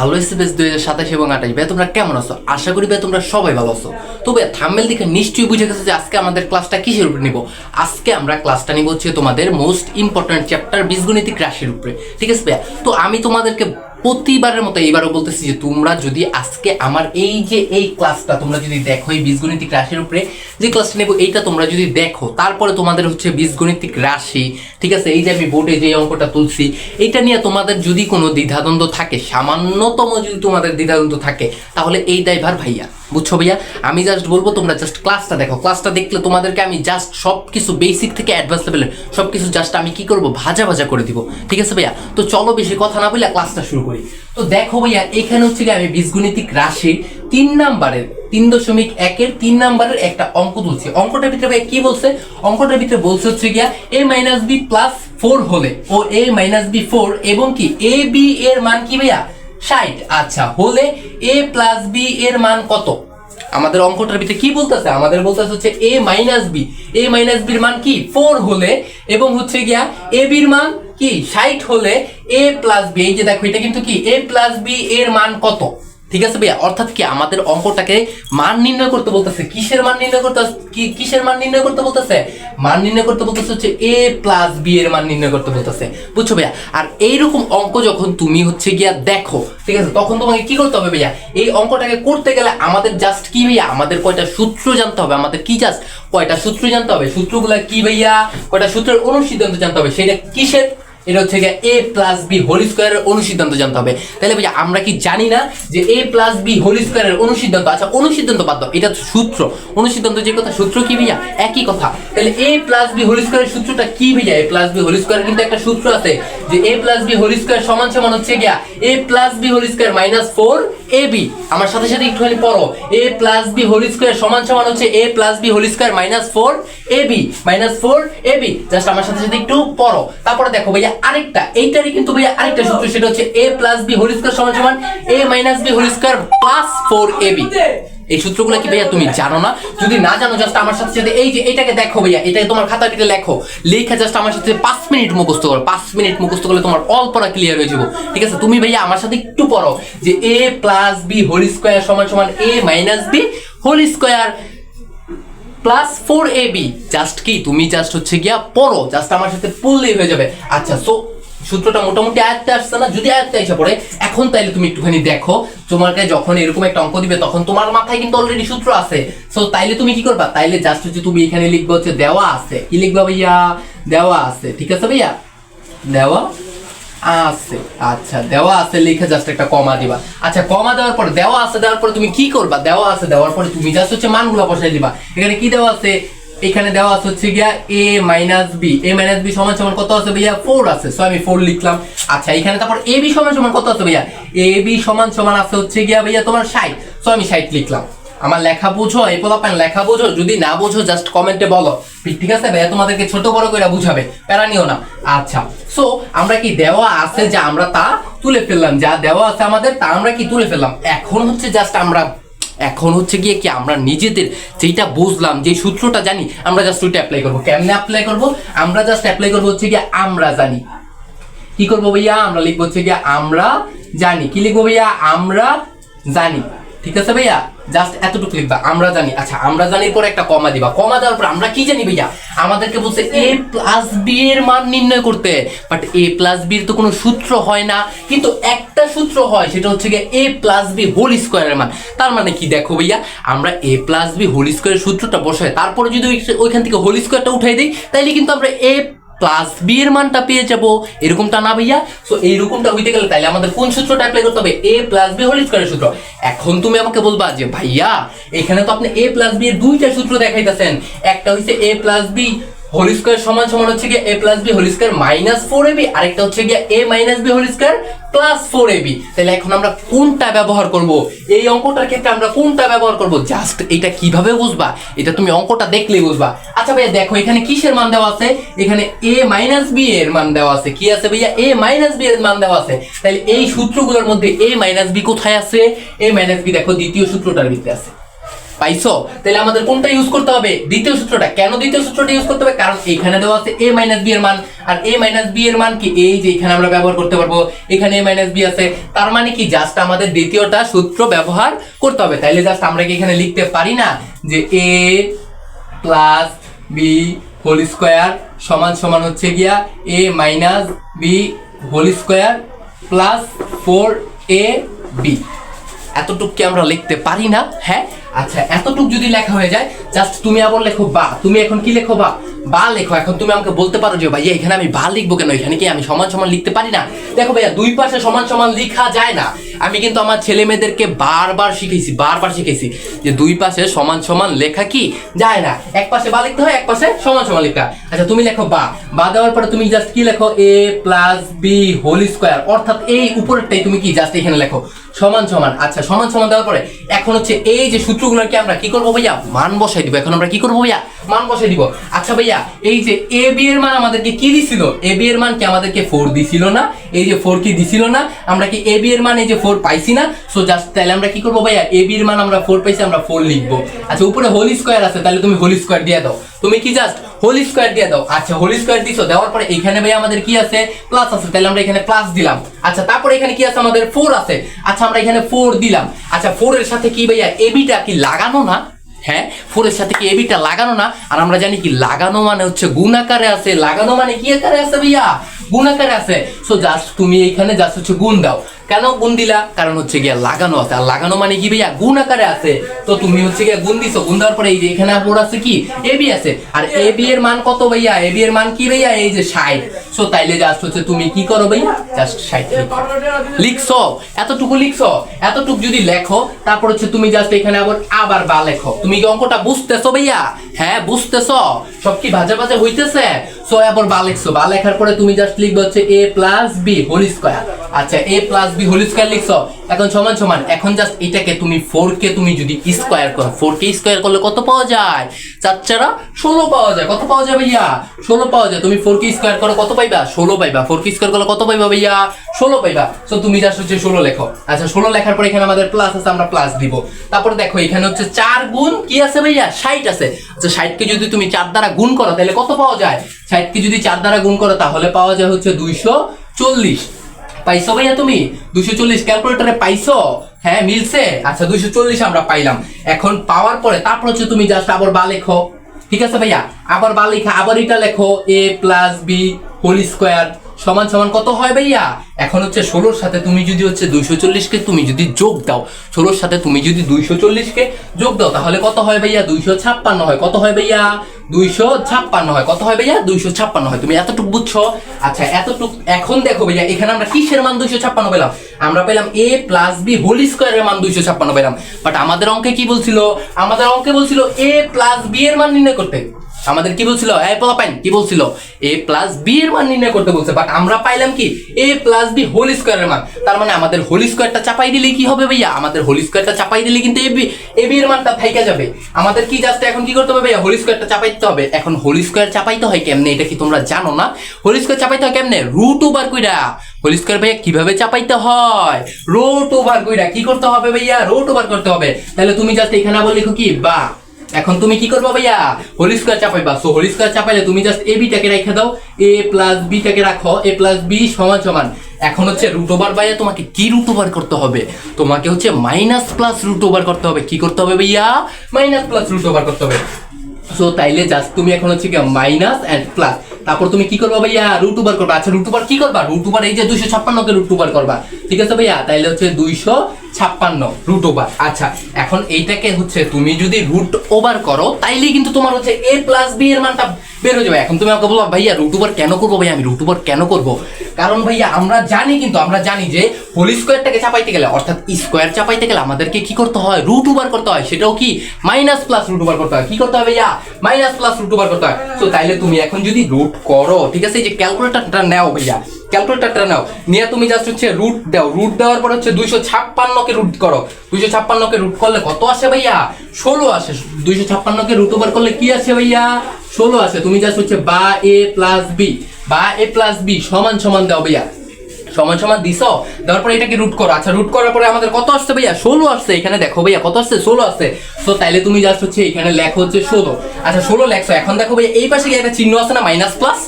Hello এসএফএস 2027 এবং 28 ভাই তোমরা কেমন আছো? আশা করি ভাই তোমরা সবাই ভালো আছো। তবে থাম্বনেল দেখে নিশ্চয়ই বুঝে গেছো যে আজকে আমাদের ক্লাসটা কিসের উপর নিব। আজকে আমরা ক্লাসটা নিব হচ্ছে তোমাদের মোস্ট ইম্পর্টেন্ট চ্যাপ্টার বীজগণিতিক রাশির উপরে, ঠিক আছে ভাইয়া? তো আমি তোমাদেরকে প্রতিবারের মতো এইবারও বলতেছি যে তোমরা যদি আজকে আমার এই ক্লাসটা তোমরা যদি দেখো, এই বীজগণিতিক রাশির উপরে যে ক্লাসটা নেব এইটা তোমরা যদি দেখো, তারপরে তোমাদের হচ্ছে বীজগণিতিক রাশি, ঠিক আছে, এই যে আমি বোর্ডে যে অঙ্কটা তুলছি এইটা নিয়ে তোমাদের যদি কোনো দ্বিধাদ্বন্দ্ব থাকে, সামান্যতম যদি তোমাদের দ্বিধাদ্বন্দ্ব থাকে, তাহলে এই দায়ভার ভাইয়া, বুঝছো ভাইয়া? আমি জাস্ট বলবো তোমরা জাস্ট ক্লাসটা দেখো। ক্লাসটা দেখলে তোমাদেরকে আমি জাস্ট সব কিছু বেসিক থেকে অ্যাডভান্স লেভেলের সব কিছু জাস্ট আমি কি করবো, ভাজা ভাজা করে দিব, ঠিক আছে ভাইয়া? তো চলো বেশি কথা না বলে ক্লাসটা শুরু করি। তো দেখো ভাইয়া, এখানে হচ্ছে কি আমি বীজগণিতিক রাশির 3 নাম্বারের 3.1 এর 3 নাম্বারের একটা অঙ্ক তুলছি। অঙ্কটার ভিতরে ভাইয়া কি বলছে? অঙ্কটার ভিতরে বলছে হচ্ছে গিয়া a-b+4 হলে ও a-b4 এবং কি a b এর মান কি ভাইয়া 60। আচ্ছা, হলে a + b এর মান কত? আমাদের অঙ্কটার ভিতরে কি বলতেছে? আমাদের বলতেছে হচ্ছে a - b এর মান কি 4 হলে এবং হচ্ছে গিয়া a b এর মান কি 60 হলে a + b, এই যে দেখো এটা কিন্তু কি a + b এর মান কত, ঠিক আছে ভাইয়া? অর্থাৎ কি আমাদের অঙ্কটাকে মান নির্ণয় করতে বলতেছে। কিসের মান নির্ণয় করতে কিসের মান নির্ণয় করতে বলতেছে? মান নির্ণয় করতে বলতেছে হচ্ছে a + b এর মান নির্ণয় করতে বলতেছে, বুঝছো ভাইয়া? আর এইরকম অঙ্ক যখন তুমি হচ্ছে গিয়া দেখো, ঠিক আছে, তখন তোমাকে কি করতে হবে ভাইয়া? এই অঙ্কটাকে করতে গেলে আমাদের জাস্ট কি ভাইয়া, আমাদের কয়টা সূত্র জানতে হবে। আমাদের কি জাস্ট কয়টা সূত্র জানতে হবে। সূত্রগুলা কি ভাইয়া? কয়টা সূত্রের অনুসিদ্ধান্ত জানতে হবে। সেটা কিসের? এটা হচ্ছে a + b হোল স্কয়ারের অনুসিদ্ধান্ত জানতে হবে। তাহলে ভাইয়া আমরা কি জানি না যে a + b হোল স্কয়ারের অনুসিদ্ধান্ত? আচ্ছা, অনুসিদ্ধান্ত বাদ দাও, এটা সূত্র। অনুসিদ্ধান্ত যে কথা, সূত্র কি ভাইয়া? একই কথা। তাহলে a + b হোল স্কয়ারের সূত্রটা কি ভাইয়া? a + b হোল স্কয়ারের কিন্তু একটা সূত্র আছে যে a + b হোল স্কয়ার সমান হচ্ছে গিয়া a + b whole square - 4ab। আমার সাথে সাথে একটুখানি পড়ো। a + b হোল স্কয়ার সমান হচ্ছে a + b whole square - 4ab -4ab। Just আমার সাথে সাথে একটু পড়ো। তারপরে দেখো ভাইয়া আরেকটা, এইটারই কিন্তু ভাইয়া আরেকটা সূত্র, সেটা হচ্ছে a + b হোল স্কয়ার সমান a - b whole square + 4ab। এই সূত্রগুলো কি ভাইয়া তুমি জানো না? যদি না জানো জাস্ট আমার সাথে সাথে এই যে এটাকে দেখো ভাইয়া, এটাকে তোমার খাতার ভিতরে লেখো, লেখা জাস্ট আমার সাথে 5 মিনিট মুখস্থ করো। 5 মিনিট মুখস্থ করলে তোমার অল পড়া ক্লিয়ার হয়ে যাবে, ঠিক আছে? তুমি ভাইয়া আমার সাথে একটু পড়ো যে a + b হোল স্কয়ার সমান a - b whole square + 4ab। Just কি তুমি জাস্ট হচ্ছে গিয়া পড়ো, জাস্ট আমার সাথে পড়লেই হয়ে যাবে। আচ্ছা, সো সূত্রটা মোটামুটি আয়ত্তে আসছে না? যদি আয়ত্তে এসে পড়ে এখন তাইলে তুমি একটুখানি দেখো, তোমাকে যখন এরকম একটা অঙ্ক দিবে তখন তোমার মাথায় কিন্তু অলরেডি সূত্র আছে। সো তাইলে তুমি কি করবা? তাইলে জাস্ট হচ্ছে তুমি এখানে লিখবে হচ্ছে দেওয়া আছে। কি লিখবা ভাইয়া? দেওয়া আছে, ঠিক আছে ভাইয়া? দেওয়া আছে। আচ্ছা, দেওয়া আছে লিখে জাস্ট একটা কমা দিবা। আচ্ছা, কমা দেওয়ার পর দেওয়া আছে দেওয়ার পরে তুমি কি করবা? দেওয়া আছে দেওয়ার পরে তুমি জাস্ট হচ্ছে মানগুলো বসাই দিবা। এখানে কি দেওয়া আছে? এখানে দেওয়া আছে হচ্ছে গিয়া a - b সমান কত আছে ভাইয়া? 4 আছে। সো আমি 4 লিখলাম। আচ্ছা, এখানে তারপর ab সমান কত আছে ভাইয়া? ab সমান আছে হচ্ছে গিয়া ভাইয়া তোমার 60। সো আমি 60 লিখলাম। আমার লেখা বুঝো? এই পোলাপান লেখা বুঝো? যদি না বুঝো জাস্ট কমেন্টে বলো, ঠিক আছে ভাইয়া? তোমাদেরকে ছোট বড় করে বুঝাবে, প্যারা নিও না। আচ্ছা, সো আমরা কি দেওয়া আছে যা আমরা তা তুলে ফেললাম, যা দেওয়া আছে আমাদের তা আমরা কি তুলে ফেললাম। এখন হচ্ছে জাস্ট এখন হচ্ছে গিয়ে কি আমরা নিজেদের যেটা বুঝলাম, যে সূত্রটা জানি, আমরা জাস্ট ওইটা অ্যাপ্লাই করবো। কেমনে অ্যাপ্লাই করবো? আমরা জাস্ট অ্যাপ্লাই করবো হচ্ছে গিয়ে আমরা জানি। কি করবো ভাইয়া? আমরা লিখবো হচ্ছে গিয়ে আমরা জানি। কি লিখবো ভাইয়া? আমরা জানি, ঠিক আছে ভাইয়া? জাস্ট এতটুকু লিখবা, আমরা জানি। আচ্ছা, আমরা জানির পরে একটা কমা দিবা। কমা দেওয়ার পর আমরা কি জানি ভাইয়া? আমাদেরকে বলছে a + b এর মান নির্ণয় করতে। বাট a + b এর তো কোনো সূত্র হয় না, কিন্তু একটা সূত্র হয়, সেটা হচ্ছে গিয়ে a + b হোল স্কয়ারের মান। তার মানে কি দেখো ভাইয়া, আমরা a + b হোল স্কয়ারের সূত্রটা বসাই, তারপরে যদি ওইখান থেকে হোল স্কয়ারটা উঠাই দেই, তাইলে কিন্তু আমরা a + b এর মানটা পেয়ে যাবো। এরকমটা না ভাইয়া? সো এইরকমটা হইতে গেলে তাহলে আমাদের কোন সূত্রটা অ্যাপ্লাই করতে হবে? a + b হোল স্কয়ারের সূত্র। এখন তুমি আমাকে বলবা যে ভাইয়া এখানে তো আপনি a + b এর দুইটা সূত্র দেখাইতেছেন, একটা হইছে a + b হোল স্কয়ার সমান হচ্ছে গিয়ে a + b whole square -4ab, আরেকটা হচ্ছে গিয়ে a - b whole square +4ab। তাহলে এখন আমরা কোনটা ব্যবহার করব? এই অঙ্কটার ক্ষেত্রে আমরা কোনটা ব্যবহার করব? জাস্ট এটা কিভাবে বুঝবা? এটা তুমি অঙ্কটা দেখলেই বুঝবা। আচ্ছা ভাইয়া দেখো, এখানে কিসের মান দেওয়া আছে? এখানে a - b এর মান দেওয়া আছে। কি আছে ভাইয়া? a - b এর মান দেওয়া আছে। তাহলে এই সূত্রগুলোর মধ্যে a - b কোথায় আছে? a - b দেখো দ্বিতীয় সূত্রটার ভিতরে আছে। পাইছো? তাহলে আমাদের কোনটা ইউজ করতে হবে? দ্বিতীয় সূত্রটা। কেন দ্বিতীয় সূত্রটা ইউজ করতে হবে? কারণ এখানে দেওয়া আছে a মাইনাস b এর মান, আর a মাইনাস b এর মান কি এই যে এখানে আমরা ব্যবহার করতে পারবো, এখানে a মাইনাস b আছে, তার মানে কি জাস্ট আমাদের দ্বিতীয়টা সূত্র ব্যবহার করতে হবে। তাইলে জাস্ট আমরা কি এখানে লিখতে পারি না যে a plus b whole square সমান সমান হচ্ছে গিয়া a minus b whole square plus 4ab? এতটুকু কি আমরা লিখতে পারি না? হ্যাঁ, আচ্ছা এতটুকু যদি লেখা হয়ে যায় জাস্ট তুমি আবার লেখো বা। তুমি এখন কি লেখো? বা লেখো। এখন তুমি আমাকে বলতে পারো যে ভাইয়া এখানে আমি বা লিখবো কেন, এখানে কি আমি সমান সমান লিখতে পারি না? দেখো ভাইয়া, দুই পাশে সমান সমান লেখা যায় না। আমি কিন্তু আমার ছেলে মেয়েদেরকে বারবার শিখেছি যে দুই পাশে সমান সমান লেখা কি যায় না, এক পাশে বা লিখতে হয়, এক পাশে সমান সমান লিখতে হয়। আচ্ছা তুমি লেখো বা দেওয়ার পরে তুমি জাস্ট কি লেখো? a plus B whole square, অর্থাৎ এই উপরেরটাই তুমি কি জাস্ট এখানে লেখো সমান সমান। আচ্ছা সমান সমান দেওয়ার পরে এখন হচ্ছে এই যে সূত্রগুলোকে আমরা কি করবো ভাইয়া? মান বসাই দিব। এখন আমরা কি করবো ভাইয়া? মান বসাই দিব। আচ্ছা ভাইয়া, এই যে এ বি এর মান আমাদেরকে কি দিছিল? এ বি এর মান কি আমাদেরকে 4 দিছিল না? এই যে 4 কি দিছিল না? আমরা কি এ বি এর মান এই যে 4 পাইছি না? সো জাস্ট তাহলে আমরা কি করবো ভাইয়া? এ বি এর মান আমরা 4 পাইছি, আমরা 4 লিখবো। আচ্ছা উপরে হোল স্কয়ার আছে, তাহলে তুমি হোল স্কয়ার দিয়ে দাও। তুমি কি জাস্ট হোল স্কয়ার দিয়ে দাও। আচ্ছা হোল স্কয়ার দিছো, দেওয়ার পরে এখানে ভাইয়া আমাদের কি আছে? প্লাস আছে, তাহলে আমরা এখানে প্লাস দিলাম। আচ্ছা তারপরে এখানে কি আছে? আমাদের 4 আছে। আচ্ছা আমরা এখানে 4 দিলাম। আচ্ছা 4 এর সাথে কি ভাইয়া এ বিটা কি লাগানো না? হ্যাঁ, 4 এর সাথে কি এ বিটা লাগানো না? আর আমরা জানি কি লাগানো মানে হচ্ছে গুণ আকারে আছে। লাগানো মানে কি আকারে আছে ভাইয়া? গুণ আকারে আছে। সো জাস্ট তুমি এখানে জাস্ট হচ্ছে গুণ দাও। কেন গুণ দিলা? কারণ হচ্ছে গিয়া লাগানো আছে, আর লাগানো মানে কি ভাইয়া? গুণ আকারে আছে। তো তুমি হচ্ছে গিয়া গুণ দিছো, গুণ দেওয়ার পরে এই যে এখানে আবার আছে কি এ বি আছে, আর এ বি এর মান কত ভাইয়া? এ বি এর মান কি ভাইয়া? এই যে 60। সো তাইলে জাস্ট হচ্ছে তুমি কি করো ভাইয়া? জাস্ট 60 লিখছো। এতটুকু লিখছো। এতটুকু যদি লেখো তারপর হচ্ছে তুমি জাস্ট এখানে আবার বা লেখো। তুমি কি অঙ্কটা বুঝতেছো ভাইয়া? হ্যাঁ বুঝতেছো? সব কি ভাজা ভাজা হইতেছে? সো আবার বা লিখছো। বা লেখার পরে তুমি জাস্ট লিখবে হচ্ছে a plus B whole square. আচ্ছা a plus B whole square লিখছো। এখন সমান সমান, এখন জাস্ট এটাকে তুমি 4 কে তুমি যদি স্কয়ার করো, 4 কে স্কয়ার করলে কত পাওয়া যায়? 4 16 পাওয়া যায়। কত পাওয়া যায় ভাইয়া? 16 পাওয়া যায়। তুমি 4 কে স্কয়ার করো, কত পাইবা? 16 পাইবা। 4 কে স্কয়ার করলে কত পাইবা ভাইয়া? 16 পাইবা। সো তুমি জাস্ট হচ্ছে 16 লেখো। আচ্ছা 16 লেখার পরে এখানে আমাদের প্লাস আছে, আমরা প্লাস দিব। তারপরে দেখো এখানে হচ্ছে 4 গুণ কি আছে ভাইয়া? 60 আছে। আচ্ছা 60 কে যদি তুমি 4 দ্বারা গুণ করো তাহলে কত পাওয়া যায়? 60 কে যদি 4 দ্বারা গুণ করো তাহলে পাওয়া যায় হচ্ছে 240। পাইছো ভাইয়া? তুমি 240 ক্যালকুলেটরে পাইছো? হ্যাঁ মিলছে। আচ্ছা 240 আমরা পাইলাম। এখন পাওয়ার পরে তারপর হচ্ছে তুমি জাস্ট আবার বা লেখো। ঠিক আছে ভাইয়া? আবার বা লেখা, আবার এটা লেখো a plus B whole square সমান সমান কত হয় ভাইয়া? এখন হচ্ছে 16 সাথে তুমি যদি হচ্ছে 240 কে তুমি যদি যোগ দাও, 16 সাথে তুমি যদি 240 কে যোগ দাও তাহলে কত হয় ভাইয়া? 256 হয়। কত হয় ভাইয়া? 256 হয়। কত হয় ভাইয়া? 256 হয়। তুমি এতটুকু বুঝছো? আচ্ছা এতটুকু। এখন দেখো ভাইয়া এখানে আমরা কিসের মান 256 পেলাম? আমরা পেলাম a প্লাস বি হোল স্কয়ারের মান 256 পেলাম। বাট আমাদের অঙ্কে কি বলছিল? আমাদের অঙ্কে বলছিল a প্লাস বি এর মান নির্ণয় করতে। আমাদের কি বলছিল? এই পোলাপাইন কি বলছিল? a প্লাস বি এর মান নির্ণয় করতে বলছে। বাট আমরা পাইলাম কি? a প্লাস বি হোল স্কয়ারের মান। তার মানে আমাদের হোল স্কয়ারটা চাপাই দিলে কি হবে ভাইয়া? আমাদের হোল স্কয়ারটা চাপাই দিলে কিন্তু a b এর মানটা থাইকা যাবে। আমাদের কি জাস্ট এখন কি করতে হবে ভাইয়া? হোল স্কয়ারটা চাপাইতে হবে। এখন হোল স্কয়ার চাপাইতে হয় কেমনে? এটা কি তোমরা জানো না? হোল স্কয়ার চাপাইতে হয় কেমনে? রুট ওভার কইরা। হোল স্কয়ার ভাইয়া কিভাবে চাপাইতে হয়? রুট ওভার কইরা। কি করতে হবে ভাইয়া? রুট ওভার করতে হবে। তাহলে তুমি জাস্ট এখানে আবার লিখো কি বা। এখন তুমি কি করবা ভাইয়া? হোল স্কয়ার চাপাইবা। সো হোল স্কয়ার চাপাইলে তুমি জাস্ট a b টাকে রেখে দাও, a প্লাস b টাকে রাখো, a প্লাস b সমান সমান। এখন হচ্ছে রুট ওভার ভাইয়া তোমাকে কি রুট ওভার করতে হবে? তোমাকে হচ্ছে মাইনাস প্লাস রুট ওভার করতে হবে। কি করতে হবে ভাইয়া? মাইনাস প্লাস রুট ওভার করতে হবে। সো তাইলে জাস্ট তুমি এখন হচ্ছে কি মাইনাস এন্ড প্লাস, তারপর তুমি কি করবা ভাইয়া? রুট ওভার করবা। আচ্ছা রুট ওভার কি করবা? রুট ওভার এই যে 256 কে রুট ওভার করবা। ঠিক আছে ভাইয়া? তাইলে হচ্ছে 256 রুট ওভার। আচ্ছা এখন এইটাকে হচ্ছে তুমি যদি রুট ওভার করো তাইলে কিন্তু তোমার হচ্ছে a প্লাস বি এর মানটা বের হয়ে যাবে। এখন তুমি আমাকে বলো ভাইয়া রুট ওভার কেন করবো? ভাইয়া আমি রুট ওভার কেন করবো? কারণ ভাইয়া আমরা জানি যে হোল স্কয়ারটাকে চাপাইতে গেলে অর্থাৎ স্কয়ার চাপাইতে গেলে আমাদেরকে কি করতে হয়? রুট ওভার করতে হয়। সেটাও কি মাইনাস প্লাস রুট ওভার করতে হয়। কি করতে হয় ভাইয়া? মাইনাস প্লাস রুট ওভার করতে হয়। সো তাইলে তুমি এখন যদি রুট করো, ঠিক আছে, এই যে ক্যালকুলেটরটা নাও ভাইয়া, ক্যালকুলেটরটা নাও, নিয়ে তুমি জাস্ট হচ্ছে রুট দাও। রুট দেওয়ার পর হচ্ছে 256 কে রুট করো। 256 কে রুট করলে কত আসে ভাইয়া? 16 আসে। 256 কে রুট ওভার করলে কি আসে ভাইয়া? 16 আসে। তুমি জাস্ট হচ্ছে বা a প্লাস বি সমান সমান দাও ভাইয়া। সমান সমান দিছো, দেওয়ার পরে এটাকে রুট করো। আচ্ছা রুট করার পরে আমাদের কত আসছে ভাইয়া? 16 আসছে। এখানে দেখো ভাইয়া কত আসছে? 16 আসছে। তো তাইলে তুমি জাস্ট হচ্ছে এখানে লেখো হচ্ছে 16। আচ্ছা 16 লেখছো। এখন দেখো ভাইয়া এই পাশে কি একটা চিহ্ন আছে না, মাইনাস প্লাস?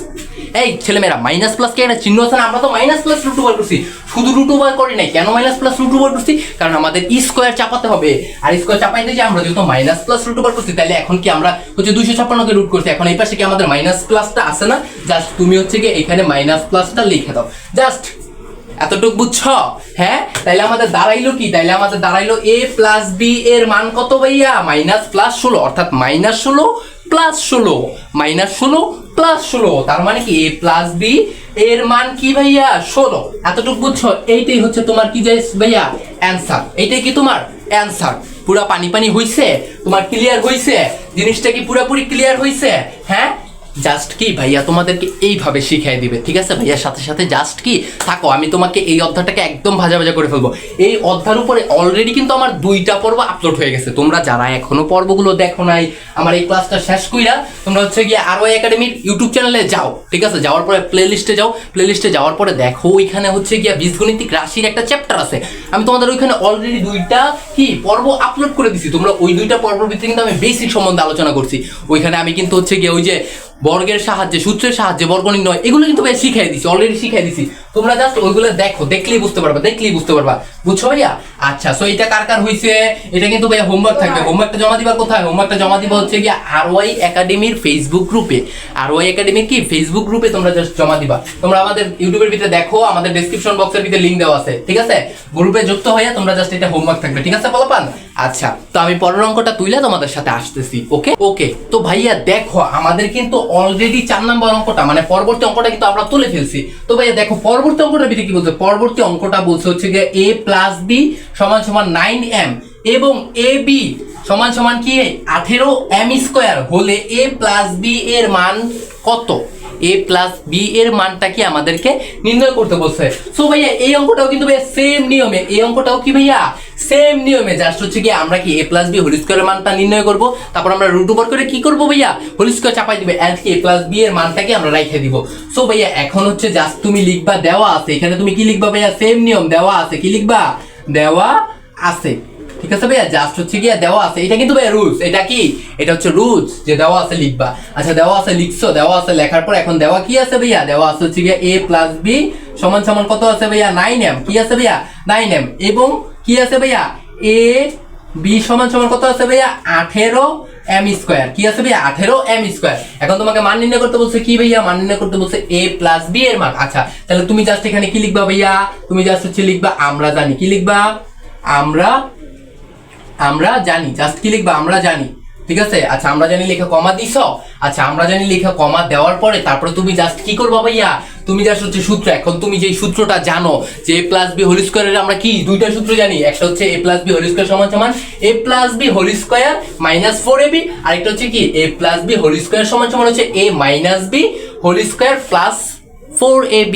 এই ছেলেমেয়েরা, মাইনাস প্লাস কি একটা চিহ্ন আছে না? আমরা তো মাইনাস প্লাস রুট ওভার করছি, শুধু রুট ওভার করি নাই। কেন মাইনাস প্লাস রুট ওভার করছি? কারণ আমাদের স্কোয়ার চাপাতে হবে, আর স্কোয়ার চাপাইতে যে আমরা যেহেতু মাইনাস প্লাস রুট ওভার করছি, তাহলে এখন কি আমরা হচ্ছে 256 কে রুট করছি। এখন এই পাশে কি আমাদের মাইনাস প্লাসটা আছে না? জাস্ট তুমি হচ্ছে কি এখানে মাইনাস প্লাসটা লিখে দাও, জাস্ট এতটুকু বুঝছো? হ্যাঁ, তাইলে আমাদের দাঁড়াইলো কি? তাইলে আমাদের দাঁড়াইলো a প্লাস b এর মান কত ভাইয়া? মাইনাস প্লাস 16, অর্থাৎ মাইনাস 16 প্লাস 16, মাইনাস 16 প্লাস 16। তার মানে কি a প্লাস b এর মান কি ভাইয়া? 16। এতটুকু বুঝছো? এইটাই হচ্ছে তোমার কি যাইস ভাইয়া? অ্যান্সার। এইটাই কি তোমার অ্যান্সার? পুরা পানি পানি হইছে? তোমার ক্লিয়ার হইছে? জিনিসটা কি পুরোপুরি ক্লিয়ার হইছে? হ্যাঁ, জাস্ট কি ভাইয়া তোমাদেরকে এইভাবে শিখাই দিবে, ঠিক আছে? ভাইয়ার সাথে সাথে জাস্ট কি থাকো, আমি তোমাকে এই অধ্যায়টাকে একদম ভাজা ভাজা করে ফেলবো। এই অধ্যায়ের উপরে অলরেডি কিন্তু আমার 2টা পর্ব আপলোড হয়ে গেছে। তোমরা যারা এখনো পর্বগুলো দেখো নাই, আমার এই ক্লাসটা শেষ কইরা তোমরা হচ্ছে গিয়ে আরও একাডেমির ইউটিউব চ্যানেলে যাও, ঠিক আছে? যাওয়ার পরে প্লে লিস্টে যাও, প্লে লিস্টে যাওয়ার পরে দেখো ওইখানে হচ্ছে গিয়া বীজগণিতিক রাশির একটা চ্যাপ্টার আছে। আমি তোমাদের ওইখানে অলরেডি 2টা কি পর্ব আপলোড করে দিছি। তোমরা ওই 2টা পর্বের ভিতরে কিন্তু আমি বেসিক সম্বন্ধে আলোচনা করছি। ওইখানে আমি কিন্তু হচ্ছে গিয়ে ওই যে বর্গের সাহায্যে, সূত্রের সাহায্যে বর্গ নির্ণয়, এগুলো কিন্তু ভাই শিখাই দিছি, অলরেডি শিখাই দিছি। তোমরা জাস্ট ওইগুলো দেখো, দেখলেই বুঝতে পারবা, দেখলেই বুঝতে পারবা। বুঝছো ভাইয়া? আচ্ছা, সো এটা কার কার হইছে? এটা কিন্তু ভাইয়া হোমওয়ার্ক থাকবে। হোমওয়ার্কটা জমা দিবা কোথায়? হোমওয়ার্কটা জমা দিবা হচ্ছে গিয়ে আরওয়াই একাডেমির ফেসবুক গ্রুপে। আরওয়াই একাডেমির কি ফেসবুক গ্রুপে তোমরা জাস্ট জমা দিবা। তোমরা আমাদের ইউটিউবের ভিতরে দেখো, আমাদের ডেসক্রিপশন বক্সের ভিতরে লিংক দেওয়া আছে, ঠিক আছে? গ্রুপে যুক্ত হয়ে তোমরা জাস্ট এটা হোমওয়ার্ক থাকবে, ঠিক আছে পোলাপান? আচ্ছা, তো আমি পরের অঙ্কটা তুইলা তোমাদের সাথে আসতেছি। ওকে ওকে, তো ভাইয়া দেখো আমাদের কিন্তু অলরেডি 4 নম্বর অঙ্কটা মানে পরবর্তী অঙ্কটা কিন্তু আমরা তুলে ফেলছি। তো ভাইয়া দেখো পরবর্তী অঙ্কটা ভিতরে কি বলছে? পরবর্তী অঙ্কটা বলছে হচ্ছে যে a প্লাস b সমান সমান 9m এবং ab সমান সমান কি 18m স্কয়ার হলে a প্লাস b এর মান কত? a প্লাস b এর মানটা কি আমাদেরকে নির্ণয় করতে বলছে। সো ভাইয়া এই অঙ্কটাও কিন্তু ভাইয়া সেম নিয়মে, এই অঙ্কটাও কি ভাইয়া সেম নিয়মে, জাস্ট হচ্ছে কি আমরা কি a প্লাস b হোল স্কয়ারের মানটা নির্ণয় করব, তারপর আমরা রুট ওভার করে কি করব ভাইয়া? হোল স্কয়ার চাপাই দিবে, এন্ড কি a প্লাস b এর মানটাকে আমরা রাইখে দিব। সো ভাইয়া এখন হচ্ছে জাস্ট তুমি লিখবা, দেওয়া আছে এখানে, তুমি কি লিখবা ভাইয়া? সেম নিয়ম, দেওয়া আছে, কি লিখবা? দেওয়া আছে, ঠিক আছে ভাইয়া? জাস্ট হচ্ছে গিয়া দেওয়া আছে, এটা কিন্তু ভাইয়া রুলস। এটা কি? এটা হচ্ছে রুলস যে দেওয়া আছে লিখবা। আচ্ছা দেওয়া আছে লিখছো, দেওয়া আছে লেখার পর এখন দেওয়া কি আছে ভাইয়া? দেওয়া আছে হচ্ছে গিয়া a প্লাস b সমান সমান কত আছে ভাইয়া? 9m। কি আছে ভাইয়া? 9m এবং কি আছে ভাইয়া? a b সমান সমান কত আছে ভাইয়া? 18m square. কি আছে ভাইয়া? 18m square. এখন তোমাকে মান নির্ণয় করতে বলছে কি ভাইয়া? মান নির্ণয় করতে বলছে a প্লাস b এর মান। আচ্ছা তাহলে তুমি জাস্ট এখানে কি লিখবা ভাইয়া? তুমি জাস্ট হচ্ছে লিখবা আমরা জানি। কি লিখবা? আমরা জানি, জাস্ট কি লিখবা? আমরা জানি, ঠিক আছে? আচ্ছা আমরা জানি লেখা কমা দিছো। আচ্ছা আমরা জানি লেখা কমা দেওয়ার পরে তারপরে তুমি জাস্ট কি করবা ভাইয়া? তুমি জাস্ট হচ্ছে সূত্র, এখন তুমি যে সূত্রটা জানো যে a প্লাস b হোল স্কয়ারের আমরা কি 2টা সূত্র জানি। একটা হচ্ছে a plus b whole square সমান সমান a plus b whole square minus 4ab, আরেকটা হচ্ছে কি a plus b whole square সমান সমান হচ্ছে a minus b whole square plus 4ab।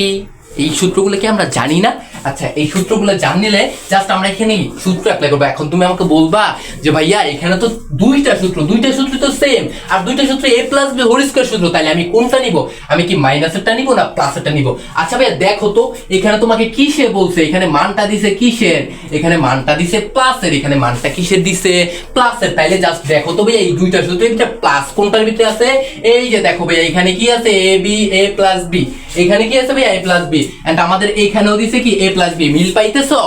এই সূত্রগুলো কি আমরা জানি না? আচ্ছা এই সূত্রগুলো জানলে জাস্ট আমরা এখানে সূত্র অ্যাপ্লাই করবো। এখন তুমি আমাকে বলবা যে ভাইয়া এখানে তো 2টা সূত্র, 2টা সূত্র তো সেম, আর 2টা সূত্র a plus b whole square সূত্র, তাহলে আমি কোনটা নিব? আমি কি মাইনাসেরটা নিব না প্লাসেরটা নিব? আচ্ছা ভাইয়া দেখো তো এখানে তোমাকে কিসে বলছে? এখানে মানটা দিছে কিসের? এখানে মানটা দিছে প্লাসের। এখানে মানটা কিসের দিছে? প্লাসের। তাইলে জাস্ট দেখো তো ভাইয়া এই 2টা সূত্রের ভিতরে প্লাস কোনটার ভিতরে আছে? এই যে দেখো ভাইয়া এখানে কি আছে? a plus b। এখানে কি আছে ভাইয়া? a plus b। এন্ড আমাদের এইখানেও দিছে কি a প্লাস b। মিল পাইতেছো?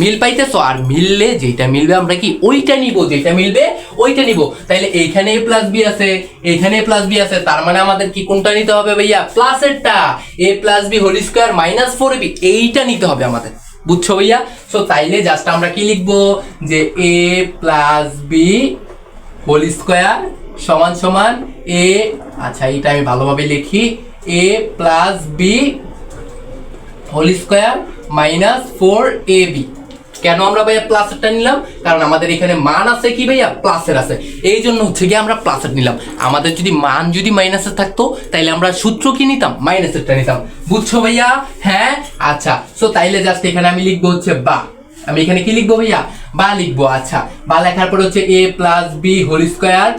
মিল পাইতেছো? আর মিললে যেটা মিলবে আমরা কি ওইটা নিব, যেটা মিলবে ওইটা নিব। তাইলে এইখানে a প্লাস b আছে, এইখানে a প্লাস b আছে, তার মানে আমাদের কি কোনটা নিতে হবে ভাইয়া? প্লাসেরটা, a plus b whole square minus 4ab, এইটা নিতে হবে আমাদের। বুঝছো ভাইয়া? সো তাইলে জাস্ট আমরা কি লিখবো? যে a plus b whole square সমান সমান a, আচ্ছা এটা আমি ভালোভাবে লিখি, a plus b whole square minus 4ab। কেন আমরা ভাইয়া প্লাসেরটা নিলাম? কারণ আমাদের এখানে মান আছে কি ভাইয়া? প্লাসের আছে, এই জন্য হচ্ছে কি আমরা প্লাসের নিলাম। আমাদের যদি মান যদি মাইনাসের থাকতো তাইলে আমরা সূত্র কি নিতাম? মাইনাসেরটা নিতাম। বুঝছো ভাইয়া? হ্যাঁ আচ্ছা, সো তাইলে জাস্ট এখানে আমি লিখবো হচ্ছে বা। আমি এখানে কি লিখবো ভাইয়া? বা লিখবো। আচ্ছা বা লেখার পর হচ্ছে a plus b whole square